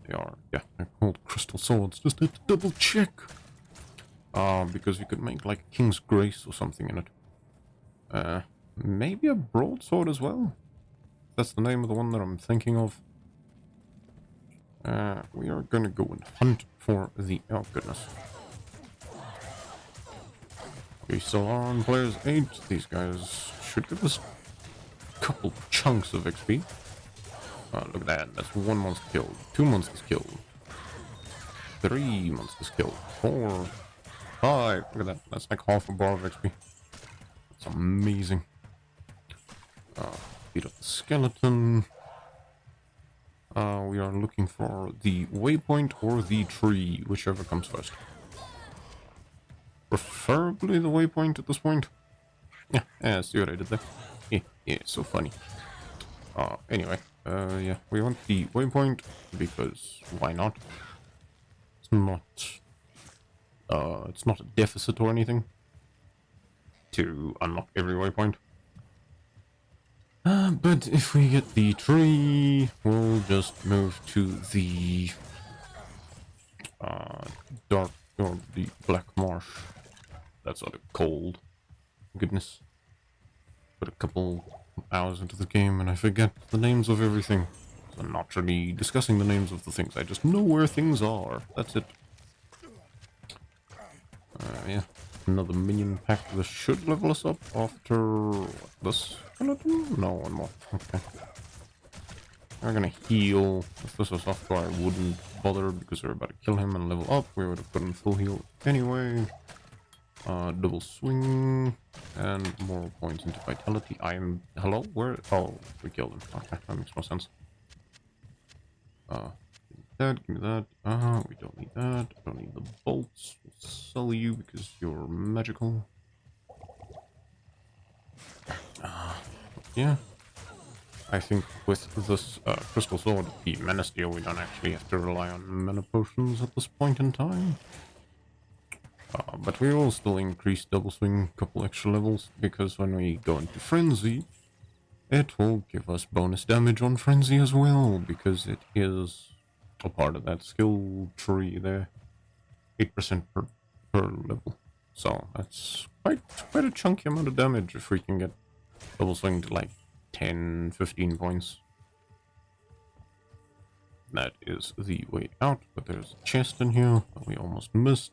They're called crystal swords. Just have to double check. Because you could make like a King's Grace or something in it. Maybe a broadsword as well. That's the name of the one that I'm thinking of. We are gonna go and hunt for the... Oh, goodness. We still are on players 8. These guys should give us a couple chunks of XP. Look at that. That's 1 monster killed. 2 monsters killed. 3 monsters killed. 4. 5. Look at that. That's like half a bar of XP. That's amazing. Beat up the skeleton. We are looking for the waypoint or the tree, whichever comes first. Preferably the waypoint at this point. Yeah, see what I did there? Yeah, so funny. Anyway, yeah, we want the waypoint because why not? It's not a deficit or anything to unlock every waypoint. But if we get the tree, we'll just move to the dark or the black marsh. That's sort of cold. Goodness. Put a couple hours into the game and I forget the names of everything. So I'm not really discussing the names of the things. I just know where things are. That's it. Yeah. Another minion pack that should level us up after this skeleton? No, one more. Okay. We're gonna heal. If this was after, I wouldn't bother because we're about to kill him and level up. We would have put him full heal anyway. Double swing and more points into vitality. I am. Hello? Where? Oh, we killed him. Okay, that makes more sense. Give me that. We don't need that. Don't need the bolts. We'll sell you because you're magical. Yeah. I think with this crystal sword, the mana steel, we don't actually have to rely on mana potions at this point in time. But we will still increase double swing a couple extra levels, because when we go into frenzy, it will give us bonus damage on frenzy as well, because it is a part of that skill tree there. 8% per level. So that's quite a chunky amount of damage if we can get double swing to like 10, 15 points. That is the way out, but there's a chest in here that we almost missed.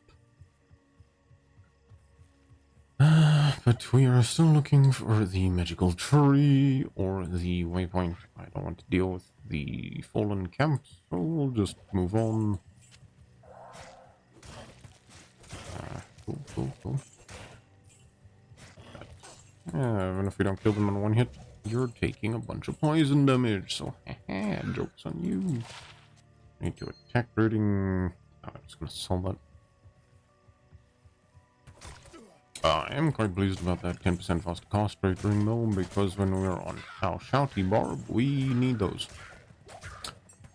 But we are still looking for the magical tree or the waypoint. I don't want to deal with the fallen camps, so we'll just move on. Cool. Yeah, even if we don't kill them in one hit, you're taking a bunch of poison damage, so joke's on you. Need to attack rating. I'm just gonna sell that. I am quite pleased about that 10% faster cast rate ring though, because when we're on our shouty barb, we need those.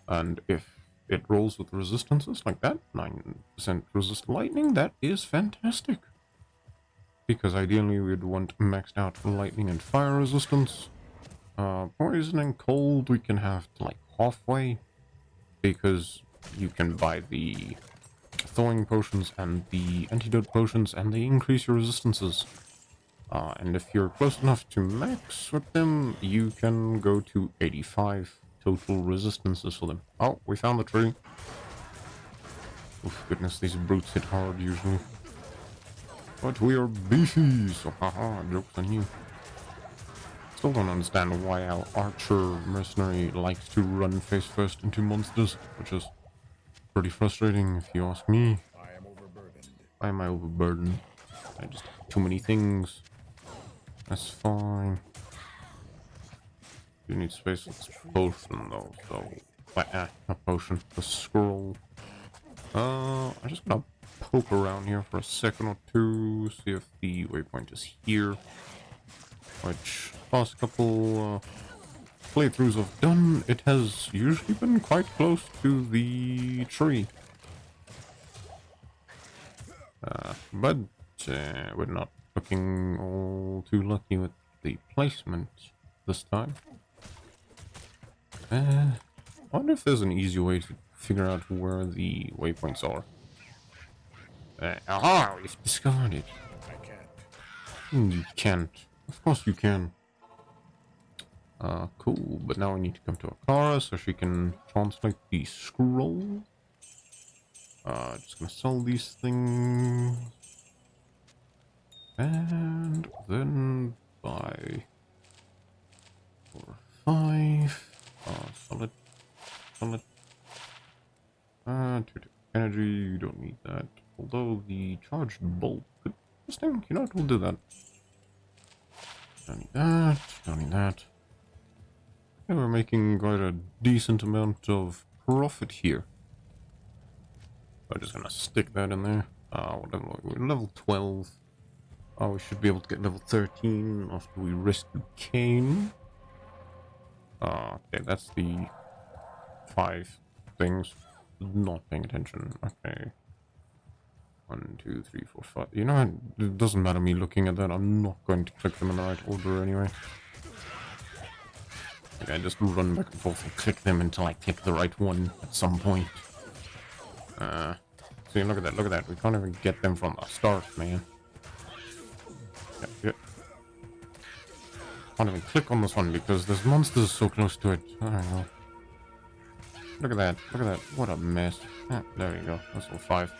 And if it rolls with resistances like that, 9% resist lightning, that is fantastic. Because ideally we'd want maxed out lightning and fire resistance. Poison and cold we can have to like halfway, because you can buy the thawing potions and the antidote potions and they increase your resistances. And if you're close enough to max with them, you can go to 85 total resistances for them. Oh, we found the tree. Oh goodness, these brutes hit hard usually. But we are beefy, so haha, joke's on you. Still don't understand why our archer mercenary likes to run face first into monsters, which is pretty frustrating if you ask me. I am overburdened. Why am I overburdened? I just have too many things. That's fine. You need space for this potion though, so... not potion, the scroll. I'm just gonna poke around here for a second or two, see if the waypoint is here. Which, past couple playthroughs I've done, it has usually been quite close to the tree. But we're not looking all too lucky with the placement this time. I wonder if there's an easy way to figure out where the waypoints are. Aha! We've discovered it. I can't. You can't. Of course you can. Cool. But now we need to come to Akara so she can translate the scroll. Just gonna sell these things. And then buy 4 or 5. Sell it. Sell it. 2 energy, you don't need that. Although the charged bolt could interesting. You know what, we'll do that. Don't need that. Don't need that. Okay, we're making quite a decent amount of profit here. I'm just gonna stick that in there. Whatever, we're level 12. Oh, we should be able to get level 13 after we rescue Kane. Okay, that's the 5 things. Not paying attention. Okay. 1, 2, 3, 4, 5. You know, it doesn't matter me looking at that. I'm not going to click them in the right order anyway. Like I just run back and forth and click them until I click the right one at some point. See, look at that, look at that. We can't even get them from the start, man. Yeah. Can't even click on this one because there's monsters so close to it. I don't know. Look at that, look at that. What a mess. There you go. That's all 5.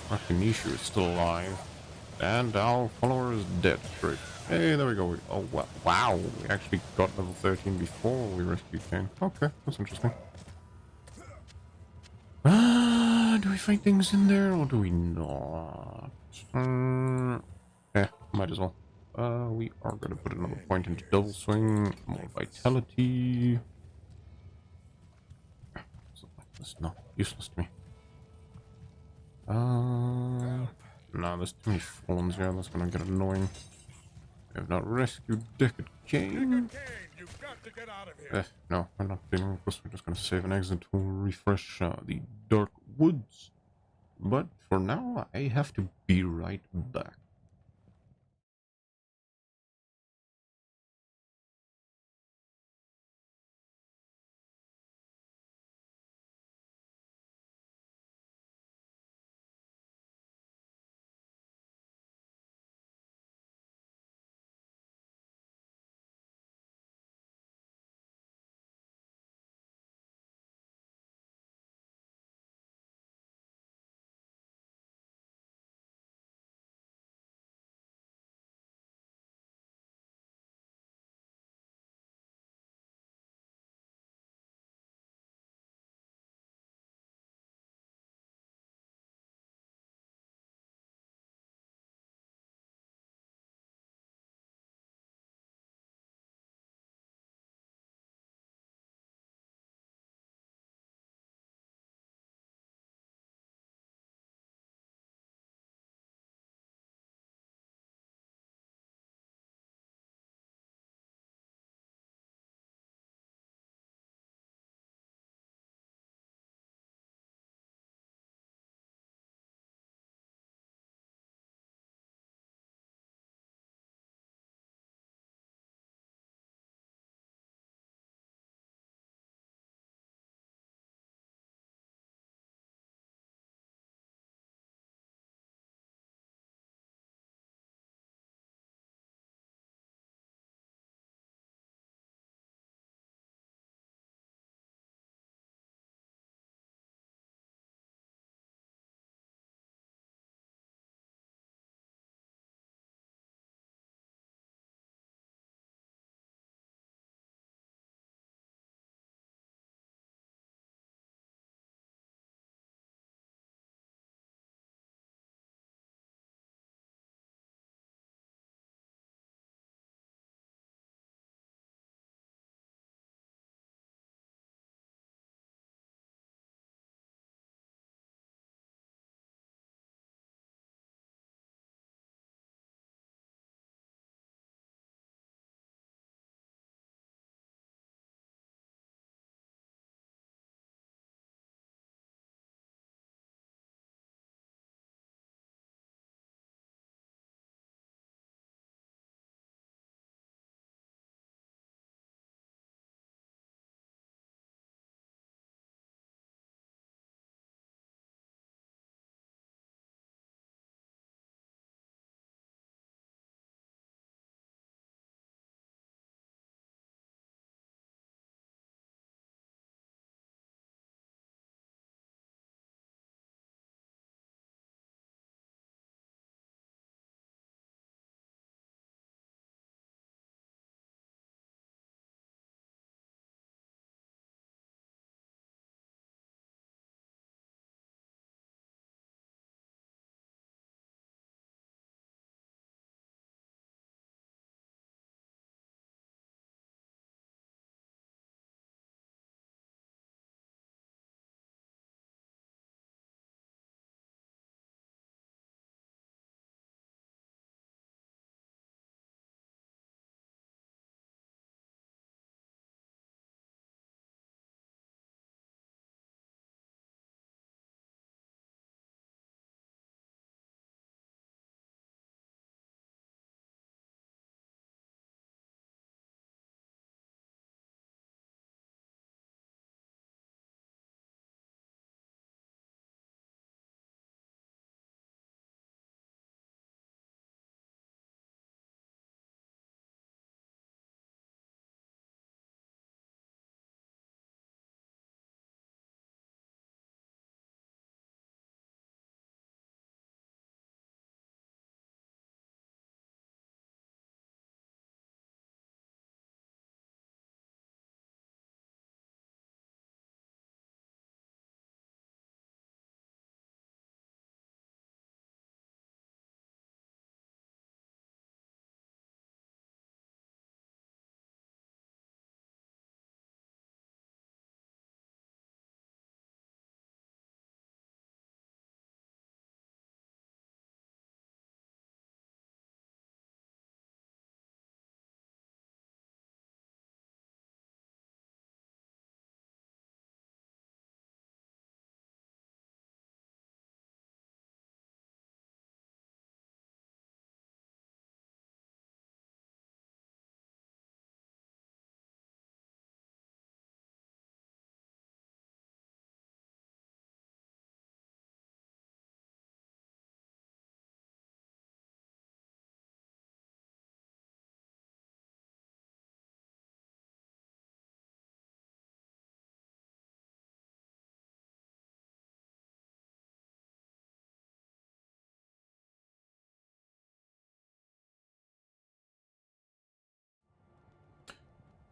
Rakinishu is still alive. And our follower is dead. Great. Hey, there we go. Oh, wow. We actually got level 13 before we rescued Kane. Okay, that's interesting. Do we find things in there or do we not? Yeah, might as well. We are gonna put another point into double swing. More vitality. Something like this. No, useless to me. No, there's too many fawns here. That's gonna get annoying. We have not rescued Deckard Kane. You've got to get out of here. No, we're not dealing with this. We're just gonna save an exit to refresh the Dark Woods. But for now, I have to be right back.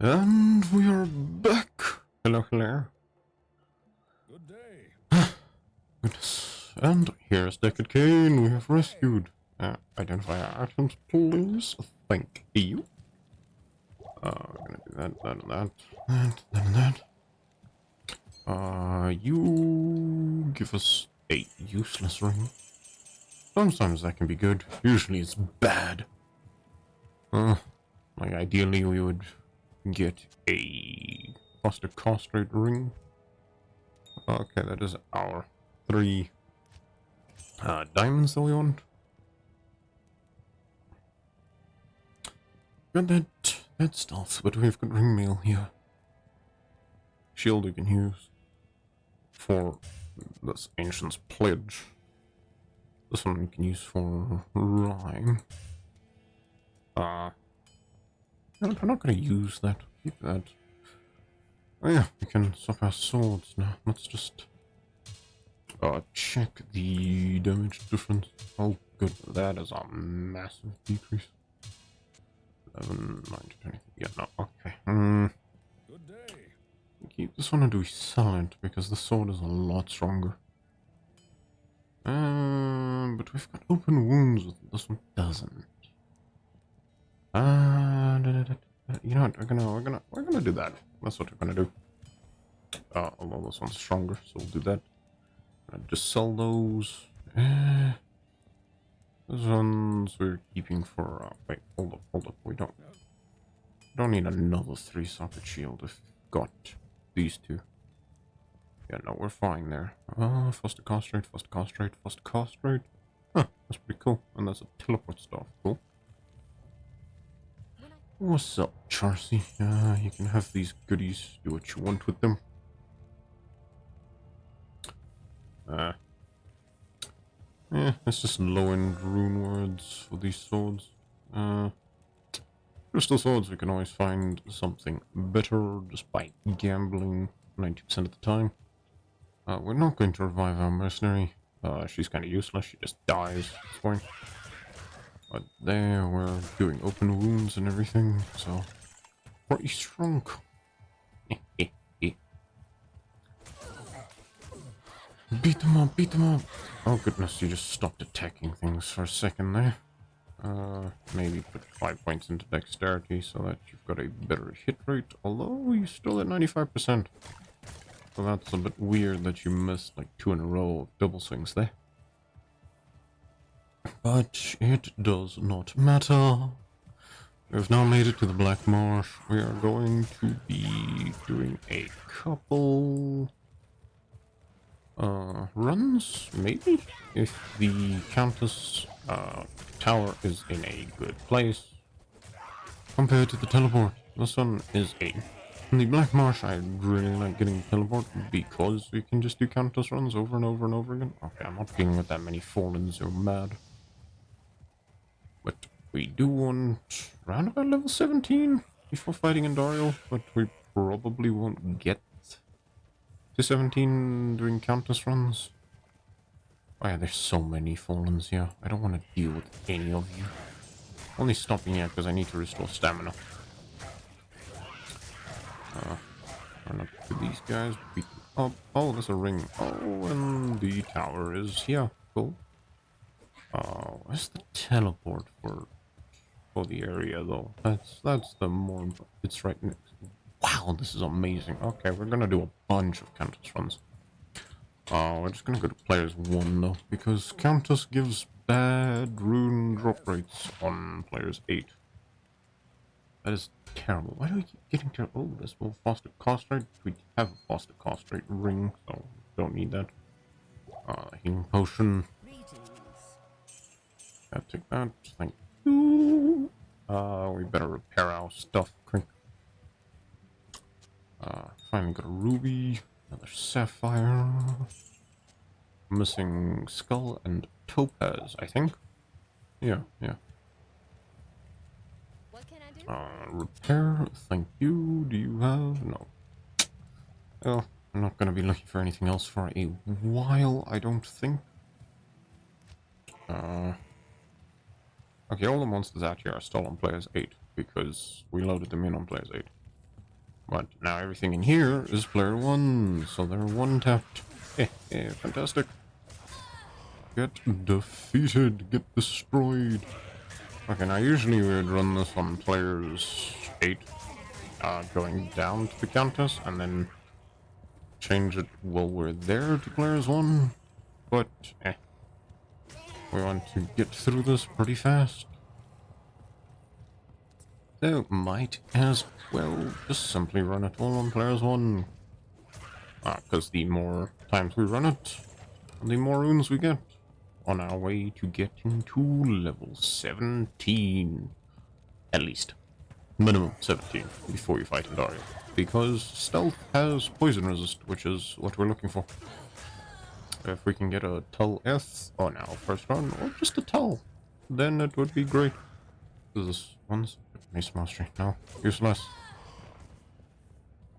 And we are back. Hello, hello. Good day. Goodness. And here's Deckard Kane we have rescued. Identify our items, please. Thank you. We're gonna do that, that, and that, that, and that. You give us a useless ring. Sometimes that can be good. Usually it's bad. Like ideally we would get a foster castrate ring. Okay, that is our 3 diamonds that we want. Got that stuff, but we've got ring mail here. Shield we can use for this Ancient's Pledge. This one we can use for Rhyme. No, we're not gonna use that. Keep that. Oh yeah, we can swap our swords now. Let's just check the damage difference. Oh good, that is a massive decrease. 11, 9 to 20. Yeah, no, okay. Good day. Keep this one, or do we sell it? Because the sword is a lot stronger. But we've got open wounds with it. This one doesn't. You know what? We're gonna do that. That's what we're gonna do. Although this one's stronger, so we'll do that. Just sell those. Those ones we're keeping for. Wait, hold up. We don't need another 3-socket shield if we've got these 2. Yeah, no, we're fine there. Foster castrate. Huh, that's pretty cool. And that's a teleport stuff. Cool. What's up, Charcy? You can have these goodies. Do what you want with them. Yeah, it's just low-end rune words for these swords. Crystal swords, we can always find something better just by gambling 90% of the time. We're not going to revive our mercenary. She's kind of useless. She just dies at this point. But there, we're doing open wounds and everything, so pretty strong. Beat them up. Oh goodness, you just stopped attacking things for a second there. Maybe put 5 points into dexterity so that you've got a better hit rate, although you're still at 95%. So that's a bit weird that you missed like 2 in a row of double swings there. But it does not matter. We've now made it to the Black Marsh. We are going to be doing a couple runs, maybe? If the Countess tower is in a good place compared to the teleport. This one is a... In the Black Marsh, I really like getting the teleport because we can just do Countess runs over and over and over again. Okay, I'm not dealing with that many Fallens, you're mad. But we do want around about level 17 before fighting Andariel, but we probably won't get to 17 doing Countess runs. Oh yeah, there's so many Fallens here. I don't want to deal with any of you. Only stopping here because I need to restore stamina. Run up to these guys, beat them up. Oh, there's a ring. Oh, and the tower is here. Cool. Where's the teleport for the area though? That's the more. It's right next. Wow, this is amazing. Okay, we're gonna do a bunch of Countess runs. We're just gonna go to players 1 though, because Countess gives bad rune drop rates on players 8. That is terrible. Why do we keep getting terrible? Oh, this will foster castrate. We have a foster castrate ring, so don't need that. Healing potion. Yeah, take that. Thank you. We better repair our stuff quick. Finally got a ruby, another sapphire. Missing skull and topaz, I think. Yeah. What can I do? Repair, thank you. Do you have? No. Well, I'm not gonna be looking for anything else for a while, I don't think. Okay, all the monsters out here are still on players 8 because we loaded them in on players 8. But now everything in here is player one, so they're one-tapped. Fantastic. Get defeated, get destroyed. Okay, now usually we would run this on players 8, going down to the countess, and then change it while we're there to players 1. But, we want to get through this pretty fast. So, might as well just simply run it all on players 1. Because the more times we run it, the more runes we get on our way to getting to level 17. At least. Minimum 17 before you fight Daria. Because stealth has poison resist, which is what we're looking for. If we can get a Tull S on our first run, or just a Tull, then it would be great. This one's Mace Mastery. No, useless.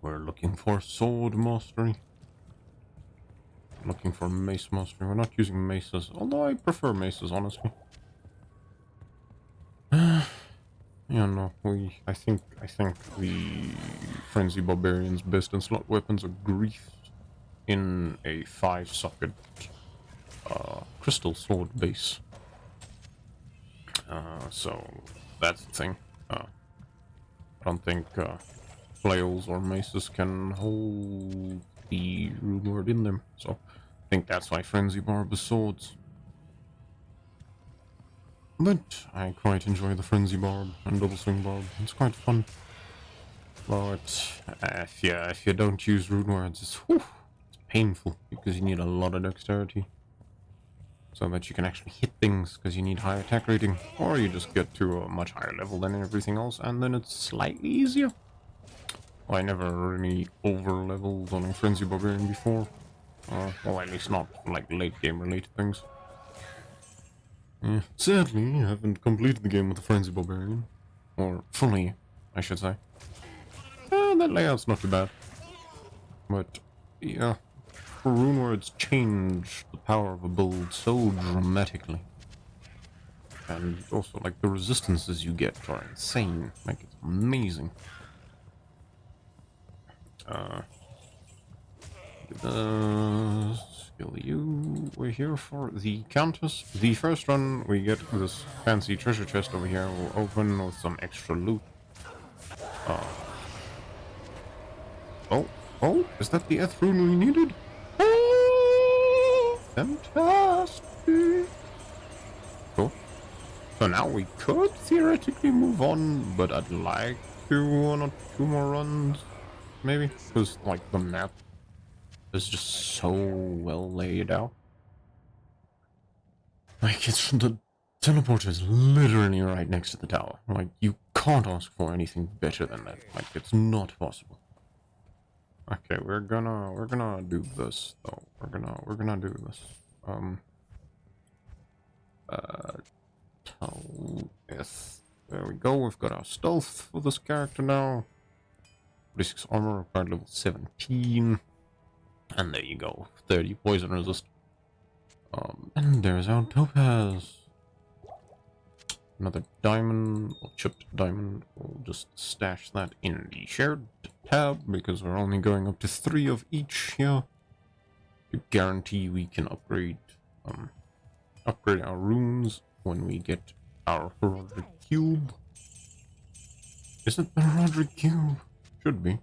We're looking for Sword Mastery. Looking for Mace Mastery. We're not using maces, although I prefer maces, honestly. Yeah, no, I think the Frenzy Barbarian's best in slot weapons are Grief in a 5-socket crystal sword base. So that's the thing. I don't think flails or maces can hold the rune word in them, so I think that's why Frenzy Barb is swords. But I quite enjoy the Frenzy Barb and Double Swing Barb. It's quite fun. But if you don't use rune words, it's painful because you need a lot of dexterity. So that you can actually hit things because you need high attack rating. Or you just get to a much higher level than everything else and then it's slightly easier. Well, I never really over-leveled on a Frenzy Barbarian before. Well, at least not like late game related things. Sadly, I haven't completed the game with the Frenzy Barbarian. Or fully, I should say. That layout's not too bad. But, yeah. Rune words change the power of a build so dramatically. And also, like, the resistances you get are insane. Like, it's amazing. Skill you. We're here for the Countess. The first run, we get this fancy treasure chest over here. We'll open with some extra loot. Oh, is that the Eth rune we needed? Oh, fantastic. Cool. So now we could theoretically move on, but I'd like to 1 or 2 more runs, maybe, because like the map is just so well laid out. Like the teleporter is literally right next to the tower. Like you can't ask for anything better than that. Like it's not possible. Okay, we're gonna do this though. We're gonna do this. There we go. We've got our stealth for this character now. 46 armor, required level 17. And there you go, 30 poison resist. And there's our topaz. Another diamond, or chipped diamond. We'll just stash that in the shared tab because we're only going up to 3 of each here. To guarantee we can upgrade our runes when we get our Heraldric Cube. Is it the Heraldric Cube? Should be.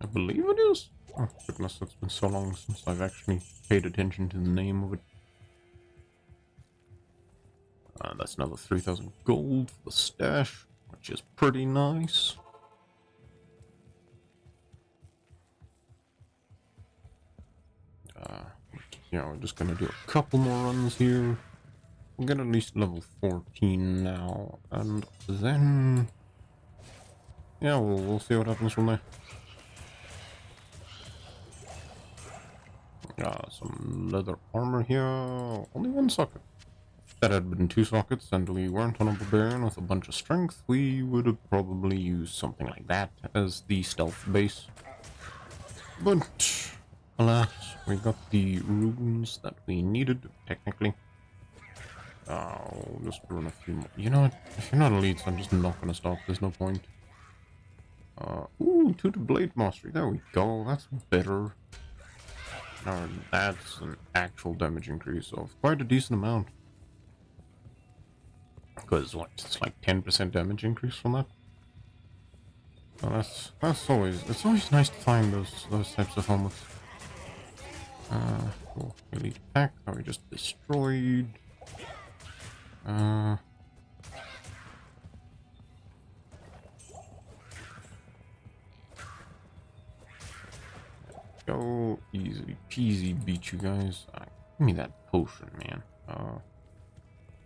I believe it is. Oh goodness, it's been so long since I've actually paid attention to the name of it. That's another 3,000 gold for the stash, which is pretty nice. Yeah, we're just gonna do a couple more runs here. We'll get at least level 14 now, and then... yeah, we'll see what happens from there. Some leather armor here. Only 1 socket. If that had been 2 sockets and we weren't on a barbarian with a bunch of strength, we would have probably used something like that as the stealth base. But alas, we got the runes that we needed, technically. I'll just run a few more. You know what? If you're not elites, I'm just not gonna stop. There's no point. Ooh, to the blade mastery. There we go. That's better. Now that's an actual damage increase of quite a decent amount. Because what? It's like 10% damage increase from that. So that's always nice to find those types of helmets. Cool. Elite pack that we just destroyed. Go easy peasy beat you guys. Give me that potion, man.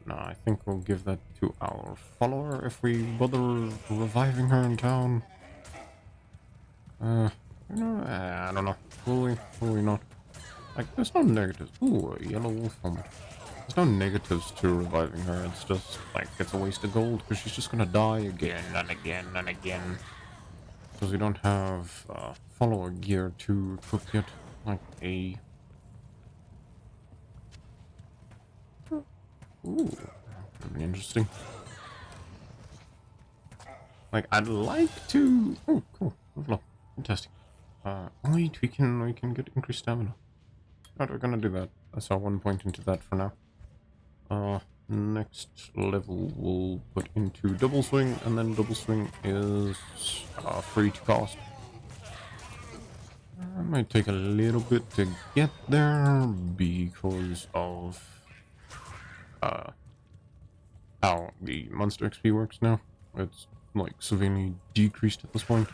No, I think we'll give that to our follower if we bother reviving her in town. I don't know. Will we not? Like, there's no negatives. Ooh, a yellow wolf helmet. There's no negatives to reviving her. It's just, like, it's a waste of gold because she's just gonna die again and again and again. Because we don't have follower gear to equip yet. Like a... Ooh, really interesting. Like, I'd like to... Oh, cool. Level up. Fantastic. Wait, we can get increased stamina. Right, we're gonna do that. That's our 1 point into that for now. Next level we'll put into double swing, and then double swing is free to cast. It might take a little bit to get there because of how the monster XP works now. It's like severely decreased at this point.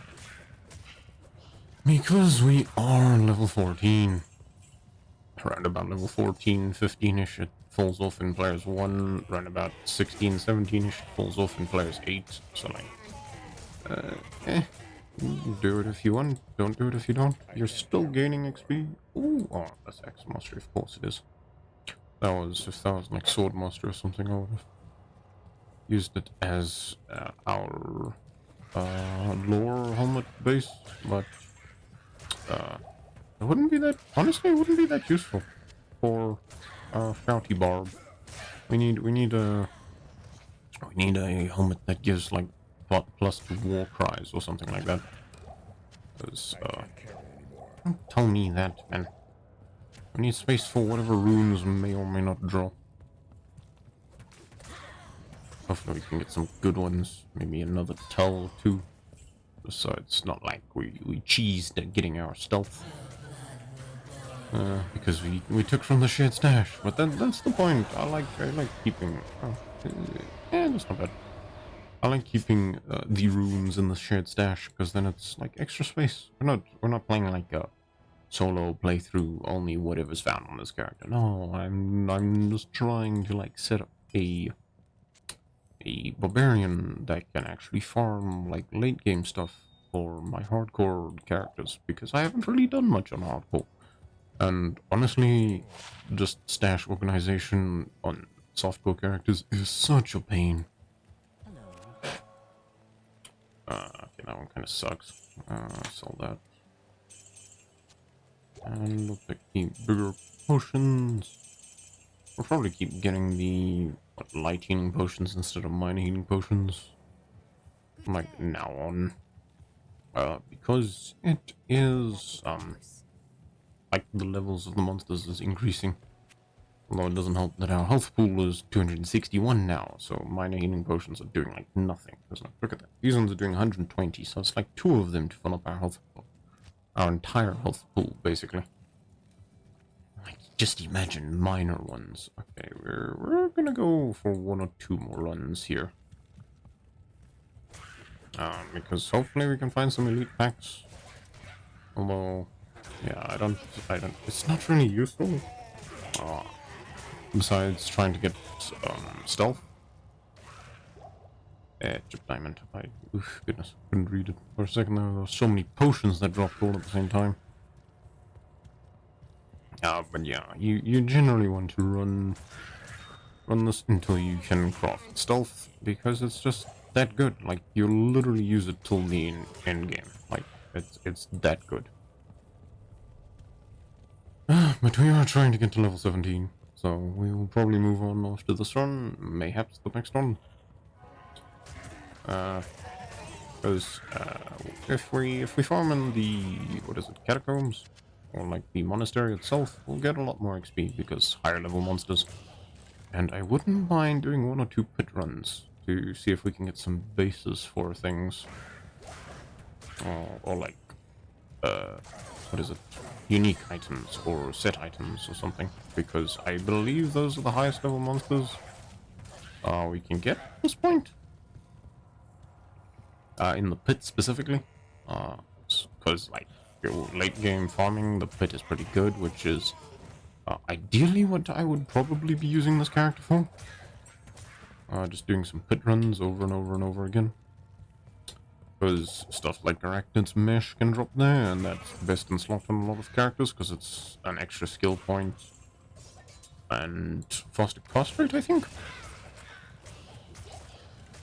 Because we are level 14. Around about level 14, 15-ish, it falls off in players 1. Around about 16, 17-ish, it falls off in players 8. So like, do it if you want, don't do it if you don't. You're still gaining XP. Ooh, oh, that's X Mastery, of course it is. That was, if that was like Sword Master or something, I would have used it as our lore helmet base, but it wouldn't be that, honestly, it wouldn't be that useful for Shouty Barb. We need a helmet that gives like plus to war cries or something like that. Because don't tell me that, man. We need space for whatever runes may or may not drop. Hopefully we can get some good ones. Maybe another tell or two. So it's not like we cheesed at getting our stealth. Because we took from the shared stash. But that's the point. I like keeping... that's not bad. I like keeping the runes in the shared stash, because then it's like extra space. We're not playing like a solo playthrough, only whatever's found on this character. No, I'm just trying to like set up a barbarian that can actually farm like late game stuff for my hardcore characters, because I haven't really done much on hardcore. And honestly, just stash organization on softcore characters is such a pain. Okay, that one kind of sucks. Sell that. And we'll pick the bigger potions. We'll probably keep getting the light healing potions instead of minor healing potions. From like now on. Because it is, like the levels of the monsters is increasing. Although it doesn't help that our health pool is 261 now, so minor healing potions are doing like nothing. Look at that. These ones are doing 120, so it's like 2 of them to fill up our health pool. Our entire health pool, basically. Like, just imagine minor ones. Okay, we're gonna go for 1 or 2 more runs here. Because hopefully we can find some elite packs. Although, yeah, I don't, it's not really useful. Besides trying to get stealth. Chip diamond. Oof, goodness, couldn't read it for a second there. There were so many potions that dropped all at the same time. But yeah, you generally want to run this until you can craft stealth, because it's just that good. Like, you literally use it till the end game. Like, it's that good. But we are trying to get to level 17, so we will probably move on after this run, mayhaps the next one. Because if we farm in the what is it, catacombs, or like the monastery itself, we'll get a lot more XP because higher level monsters. And I wouldn't mind doing 1 or 2 pit runs to see if we can get some bases for things, or like what is it, unique items or set items or something. Because I believe those are the highest level monsters we can get at this point. In the pit specifically, because like your late game farming, the pit is pretty good, which is ideally what I would probably be using this character for. Just doing some pit runs over and over and over again. Because stuff like Arachnid's Mesh can drop there, and that's best in slot on a lot of characters, because it's an extra skill point and faster cost rate, I think.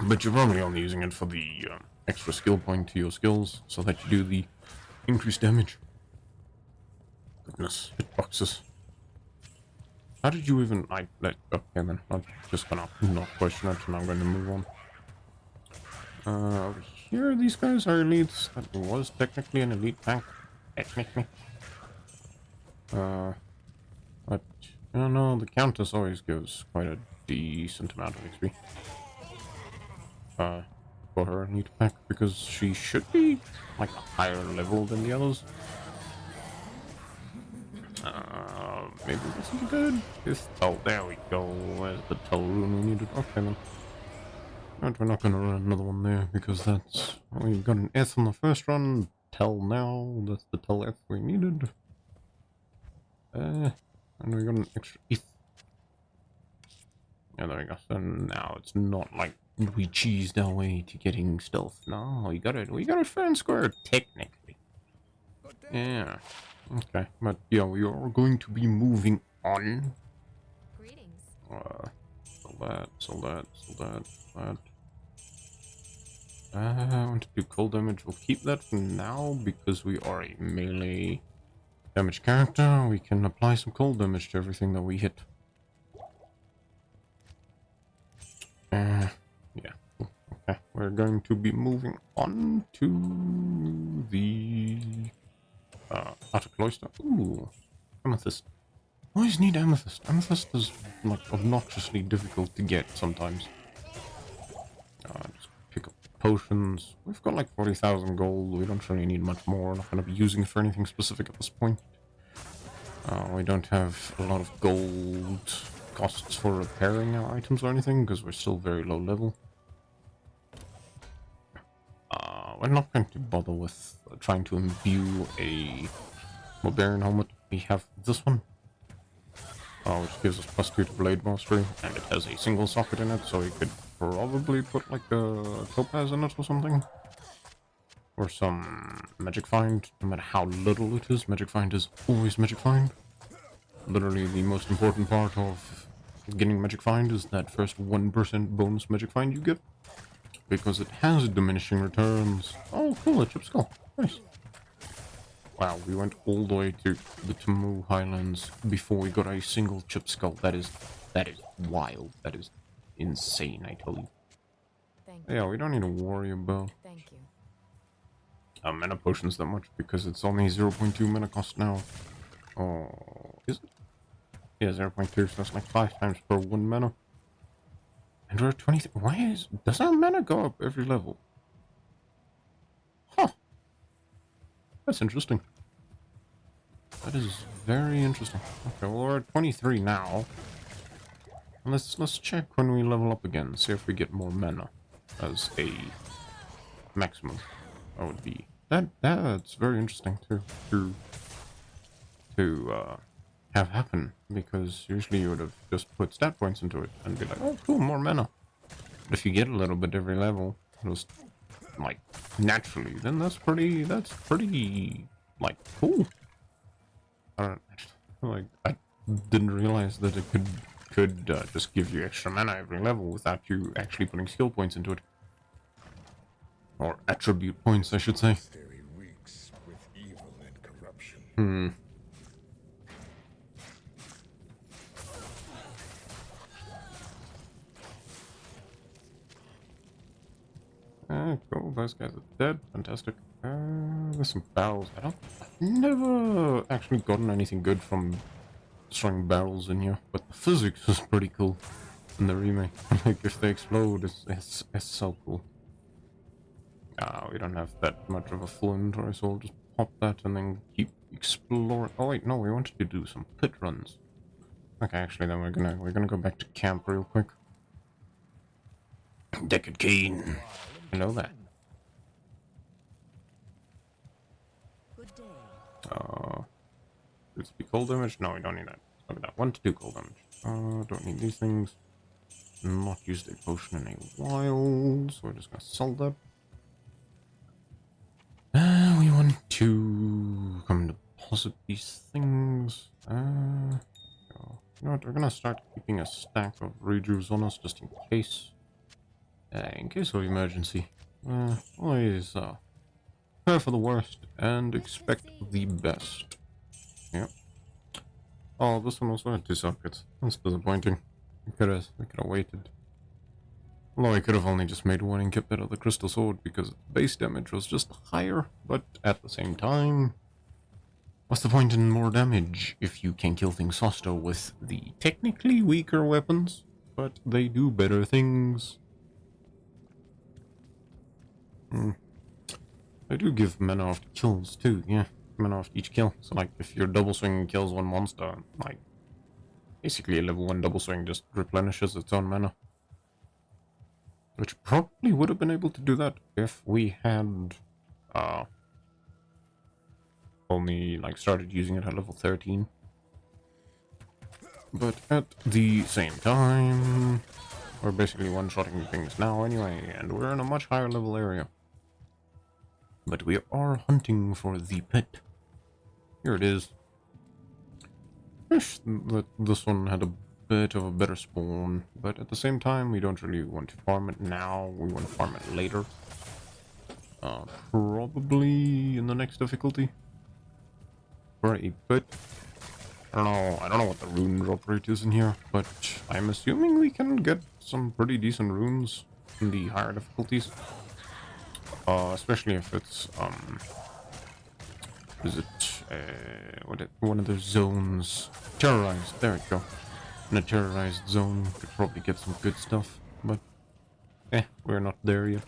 But you're probably only using it for the extra skill point to your skills, so that you do the increased damage. Goodness, hitboxes. How did you even... okay then, I'm just gonna not question it, and I'm going to move on. Over here, these guys are elites. That was technically an elite pack. Technically. But, I don't know, the Countess always gives quite a decent amount of XP. For her elite pack, because she should be, like, a higher level than the others. Maybe this is good. Oh, there we go. Where's the Tell rune we needed? Okay then. But we're not gonna run another one there because that's... we got an S on the first run. Tell now. That's the Tell F we needed. And we got an extra ETH. Yeah, there we go. So now it's not like we cheesed our way to getting stealth. No, we got it fair and square, technically. Yeah. Okay, but yeah, we are going to be moving on. Greetings. Sell that. I want to do cold damage. We'll keep that for now because we are a melee damage character. We can apply some cold damage to everything that we hit. Yeah. Okay, we're going to be moving on to the outer cloister. Ooh, amethyst. Always need amethyst. Amethyst is like obnoxiously difficult to get sometimes. Just pick up potions. We've got like 40,000 gold. We don't really need much more. We're not going to be using it for anything specific at this point. We don't have a lot of gold costs for repairing our items or anything because we're still very low level. We're not going to bother with trying to imbue a Barbarian helmet. We have this one, which gives us +2 to blade mastery, and it has a single socket in it, so we could probably put like a topaz in it or something. Or some magic find, no matter how little it is. Magic find is always magic find. Literally the most important part of getting magic find is that first 1% bonus magic find you get. Because it has diminishing returns. Oh, cool, a chip skull. Nice. Wow, we went all the way to the Tamu Highlands before we got a single chip skull. That is wild. That is insane, I tell you. Thank you. Yeah, we don't need to worry about Thank you. mana potions that much because it's only 0.2 mana cost now. Oh, is it? Yeah, 0.2, so that's like 5 times per 1 mana. And we're at 20. Does our mana go up every level? Huh. That's interesting. That is very interesting. Okay, well we're at 23 now. Let's check when we level up again, see if we get more mana as a maximum. That would be that's very interesting to have happen, because usually you would have just put stat points into it and be like, oh cool, more mana. But if you get a little bit every level, just like naturally, then that's pretty like cool. I don't like, I didn't realize that it could just give you extra mana every level without you actually putting skill points into it, or attribute points, I should say. Monastery reeks with evil and corruption. Go those guys are dead. Fantastic. There's some barrels. I've never actually gotten anything good from destroying barrels in here, but the physics is pretty cool in the remake. Like, if they explode, it's so cool. We don't have that much of a full inventory, so we'll just pop that and then keep exploring. Oh wait, no, we wanted to do some pit runs. Okay, actually, then we're gonna go back to camp real quick. Deckard Keen. Hello there. Good day. Let's be cold damage. No, we don't need that. Look at that. 1 to 2 cold damage. Don't need these things. Not used a potion in a while, so we're just gonna sell that. We want to come deposit these things. You know what? We're gonna start keeping a stack of rejuves on us just in case. In case of emergency. Always prepare for the worst and expect the best. Yep. Oh, this one also had 2 sockets. That's disappointing. We could have waited. Although I could have only just made one and kept that other crystal sword because its base damage was just higher, but at the same time, what's the point in more damage if you can kill things faster with the technically weaker weapons, but they do better things? They do give mana after kills too, yeah. Mana after each kill. So like if your double swing kills one monster, like basically a level 1 double swing just replenishes its own mana. Which probably would have been able to do that if we had only like started using it at level 13. But at the same time, we're basically one-shotting things now anyway, and we're in a much higher level area. But we are hunting for the pit. Here it is. Wish that this one had a bit of a better spawn, but at the same time, we don't really want to farm it now. We want to farm it later. Probably in the next difficulty. For a bit. I don't know what the rune drop rate is in here, but I'm assuming we can get some pretty decent runes in the higher difficulties. Especially if it's, is it, one of those zones? Terrorized, there we go. In a terrorized zone, could probably get some good stuff, but, we're not there yet.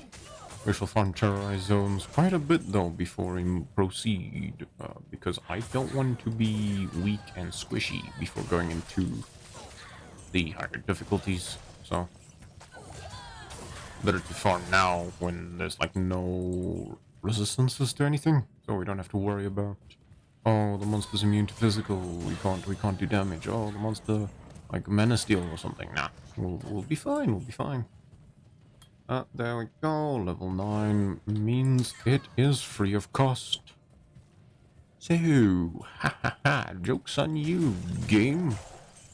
We shall farm terrorized zones quite a bit though before we proceed, because I don't want to be weak and squishy before going into the higher difficulties, so better to farm now when there's like no resistances to anything, so we don't have to worry about, oh, the monster's immune to physical, we can't do damage, oh, the monster like mana steel or something. Nah, we'll be fine, we'll be fine. There we go, level 9 means it is free of cost. So, ha ha ha, joke's on you, game.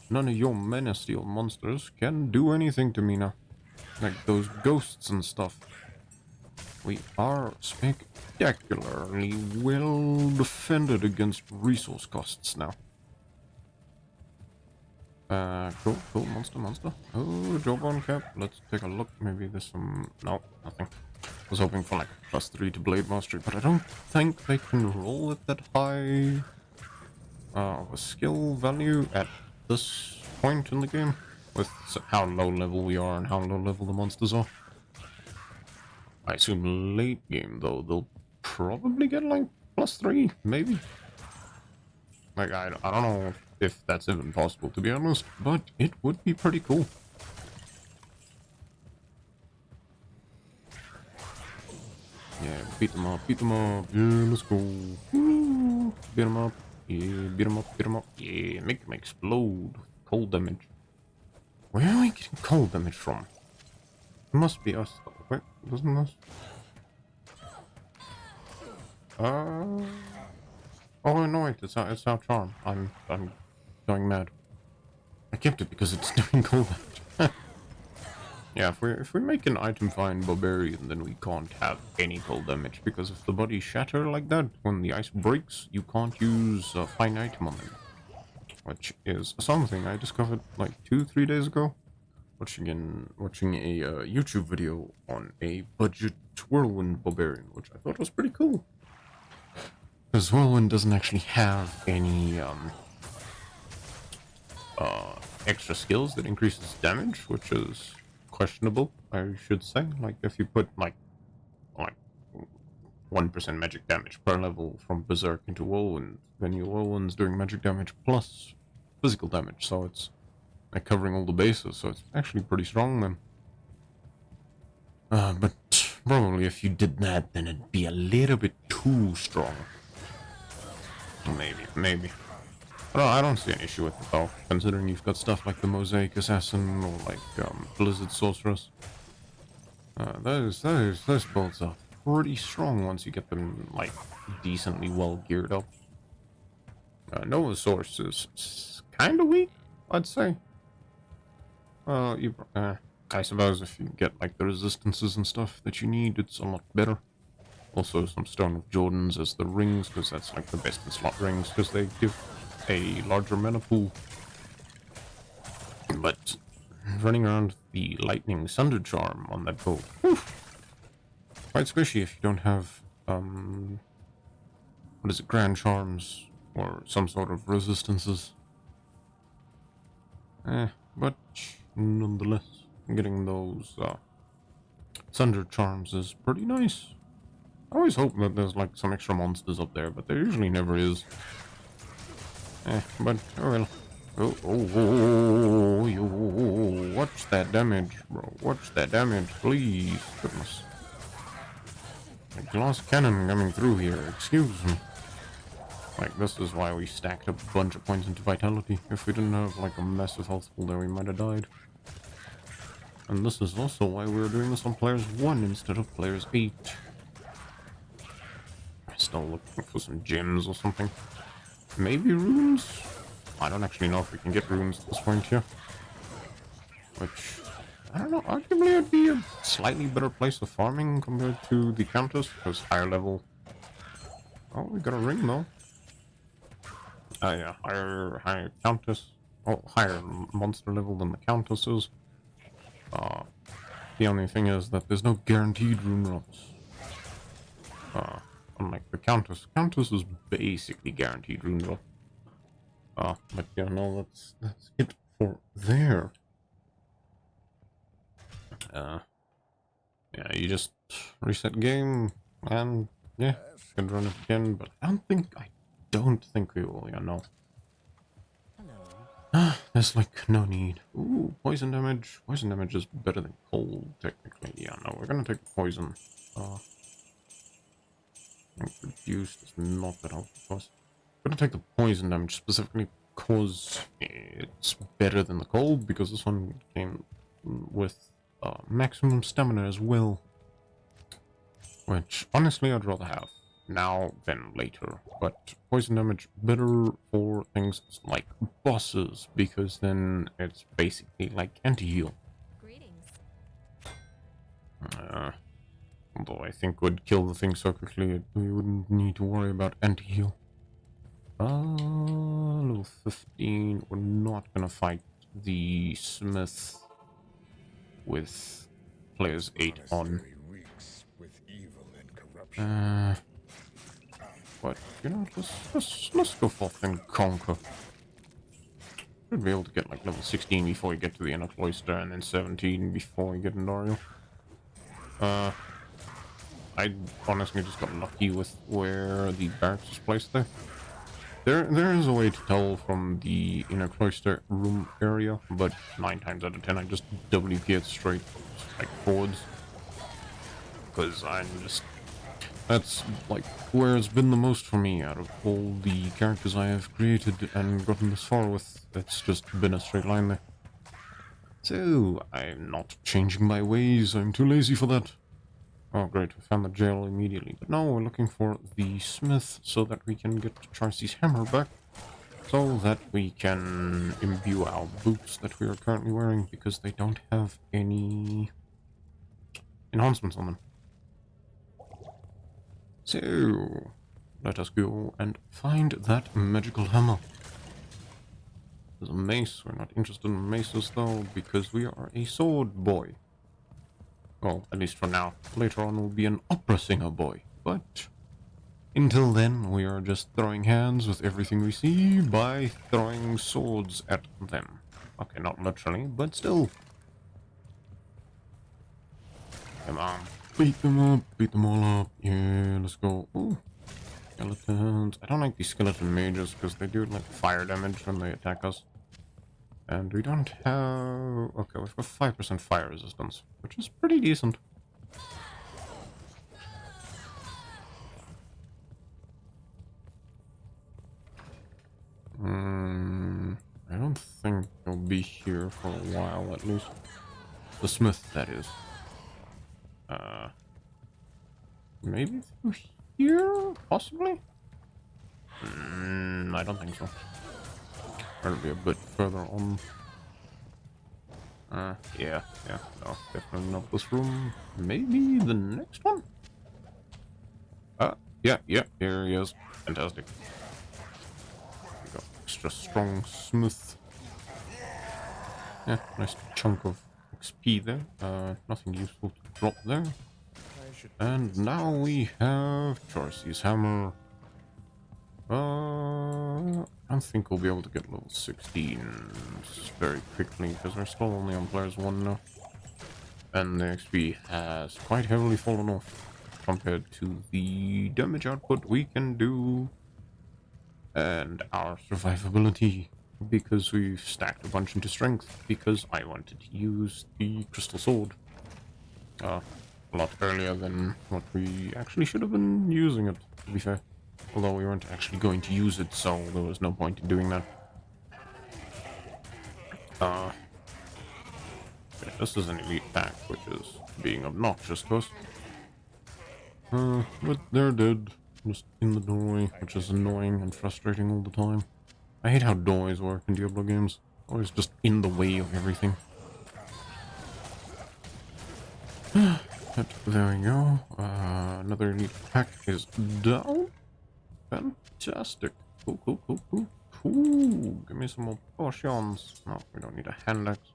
None of your mana steel monsters can do anything to me now. Like those ghosts and stuff. We are spectacularly well defended against resource costs now. Cool, monster. Oh, jawbone cap. Let's take a look. Maybe there's some... No, nothing. I was hoping for like a +3 to blade mastery, but I don't think they can roll it that high of a skill value at this point in the game, with how low level we are and how low level the monsters are. I assume late game though, they'll probably get like +3, maybe. Like, I don't know if that's even possible, to be honest, but it would be pretty cool. Yeah, beat them up, yeah, let's go. Woo. Beat them up, yeah, beat them up, yeah, make them explode. Cold damage. Where are we getting cold damage from? It must be us, though. Wait, doesn't this? Oh no, wait, it's our charm. I'm going mad. I kept it because it's doing cold damage. Yeah, if we make an item find Barbarian, then we can't have any cold damage, because if the bodies shatter like that, when the ice breaks, you can't use a fine item on them. Which is something I discovered like 2-3 days ago. watching a YouTube video on a budget Whirlwind Barbarian, which I thought was pretty cool. Because Whirlwind doesn't actually have any extra skills that increases damage, which is questionable, I should say. Like if you put like 1% magic damage per level from Berserk into Whirlwind, then your Whirlwind's doing magic damage plus physical damage, so it's like covering all the bases, so it's actually pretty strong then. But probably if you did that, then it'd be a little bit too strong. Maybe. But I don't see an issue with it though, considering you've got stuff like the Mosaic Assassin or like Blizzard Sorceress. Those builds are pretty strong once you get them like decently well geared up. Nova Source is kind of weak, I'd say. I suppose if you get like the resistances and stuff that you need, it's a lot better. Also, some Stone of Jordans as the rings, because that's like the best in slot rings, because they give a larger mana pool. But running around the Lightning Sunder Charm on that build, quite squishy if you don't have what is it, Grand Charms or some sort of resistances. But nonetheless, getting those Sunder Charms is pretty nice. I always hope that there's like some extra monsters up there, but there usually never is. But oh well. Oh, watch that damage, bro. Watch that damage, please. Goodness. A glass cannon coming through here, excuse me. Like, this is why we stacked up a bunch of points into vitality. If we didn't have like a massive health pool there, we might have died. And this is also why we're doing this on players 1 instead of players 8. I'm still looking for some gems or something. Maybe runes? I don't actually know if we can get runes at this point here. Which, I don't know, arguably it'd be a slightly better place of farming compared to the Countess, because higher level. Oh, we got a ring though. Yeah, higher Countess. Oh, higher monster level than the Countess is. The only thing is that there's no guaranteed rune drops. Unlike the Countess. Countess is basically guaranteed rune drop. But yeah, no, that's it for there. Yeah, you just reset game, and yeah, you can run it again, but I don't think we will, no. Hello. There's like no need. Ooh, poison damage. Poison damage is better than cold, technically. Yeah, no, we're gonna take poison. Reduced is not that helpful for us. I'm gonna take the poison damage specifically because it's better than the cold, because this one came with maximum stamina as well. Which, honestly, I'd rather have now than later. But poison damage better for things like bosses, because then it's basically like anti-heal. Greetings. Although I think would kill the thing so quickly, we wouldn't need to worry about anti-heal. Level 15, we're not gonna fight the Smith with players 8 on. Reeks with evil and corruption. But you know, let's go forth and conquer. Should be able to get like level 16 before you get to the inner cloister, and then 17 before you get in Dario. I honestly just got lucky with where the barracks is placed there. There is a way to tell from the inner cloister room area, but 9 times out of 10 I just WP it straight like forwards. Because that's like where it's been the most for me out of all the characters I have created and gotten this far with. It's just been a straight line there. So, I'm not changing my ways, I'm too lazy for that. Oh great, we found the jail immediately. But now we're looking for the smith so that we can get Charcy's hammer back. So that we can imbue our boots that we are currently wearing, because they don't have any enhancements on them. So, let us go and find that magical hammer. There's a mace. We're not interested in maces though, because we are a sword boy. Well, at least for now. Later on we'll be an opera singer boy. But until then, we are just throwing hands with everything we see by throwing swords at them. Okay, not literally, but still. Come on. Beat them up, beat them all up. Yeah, let's go. Ooh. Skeletons. I don't like these skeleton mages because they do like fire damage when they attack us. And we don't have... Okay, we've got 5% fire resistance, which is pretty decent. I don't think he'll be here for a while, at least. The smith, that is. Maybe through here? Possibly? I don't think so. That'll be a bit further on. Yeah, no, definitely not this room. Maybe the next one? Yeah, here he is. Fantastic. We got extra strong smith. Yeah, nice chunk of XP there. Nothing useful to drop there. And now we have Chorcy's hammer. I don't think we'll be able to get level 16 very quickly because we're still only on players 1 now. And the XP has quite heavily fallen off compared to the damage output we can do and our survivability, because we've stacked a bunch into strength because I wanted to use the crystal sword a lot earlier than what we actually should have been using it, to be fair. Although we weren't actually going to use it, so there was no point in doing that. Okay, this is an elite pack, which is being obnoxious to us. But they're dead, just in the doorway, which is annoying and frustrating all the time. I hate how doorways work in Diablo games. Always just in the way of everything. But there we go. Another elite pack is down. Fantastic. Cool. Give me some more potions. No, we don't need a hand axe.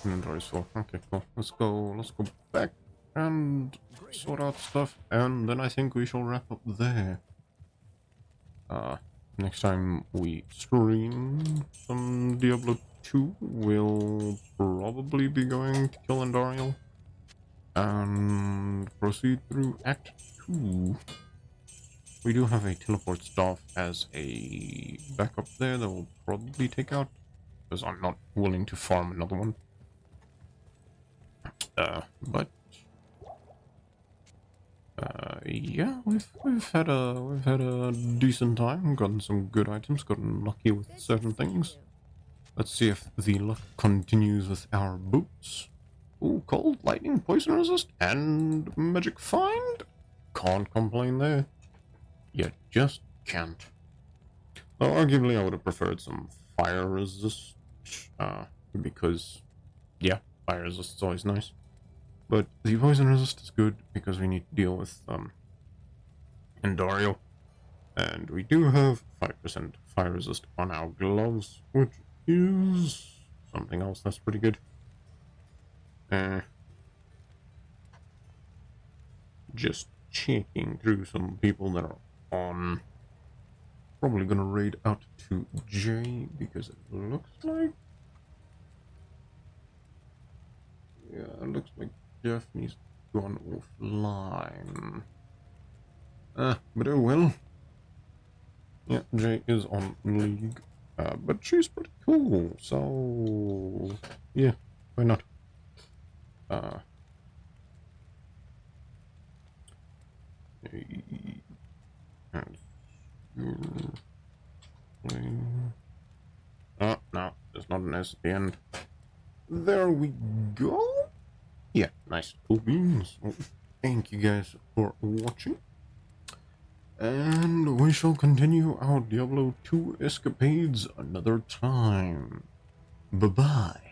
Inventory's full. Okay, cool. Let's go back and sort out stuff, and then I think we shall wrap up there. Next time we stream some Diablo 2, we'll probably be going to kill Andariel and proceed through Act 2. We do have a teleport staff as a backup there that we'll probably take out, because I'm not willing to farm another one. But yeah, we've had a decent time, gotten some good items, gotten lucky with certain things. Let's see if the luck continues with our boots. Ooh, cold, lightning, poison resist, and magic find. Can't complain there. You just can't. Well, arguably I would have preferred some fire resist, because, yeah, fire resist is always nice. But the poison resist is good because we need to deal with, Andariel. And we do have 5% fire resist on our gloves, which is something else that's pretty good. Just checking through some people that are on. Probably gonna raid out to Jay because it looks like, yeah, it looks like Daphne's gone offline. But oh well. Yeah, Jay is on League, but she's pretty cool, so yeah, why not? Oh, no, there's not an S at the end. There we go. Yeah, nice. Cool beans. Well, thank you guys for watching. And we shall continue our Diablo 2 escapades another time. Bye-bye.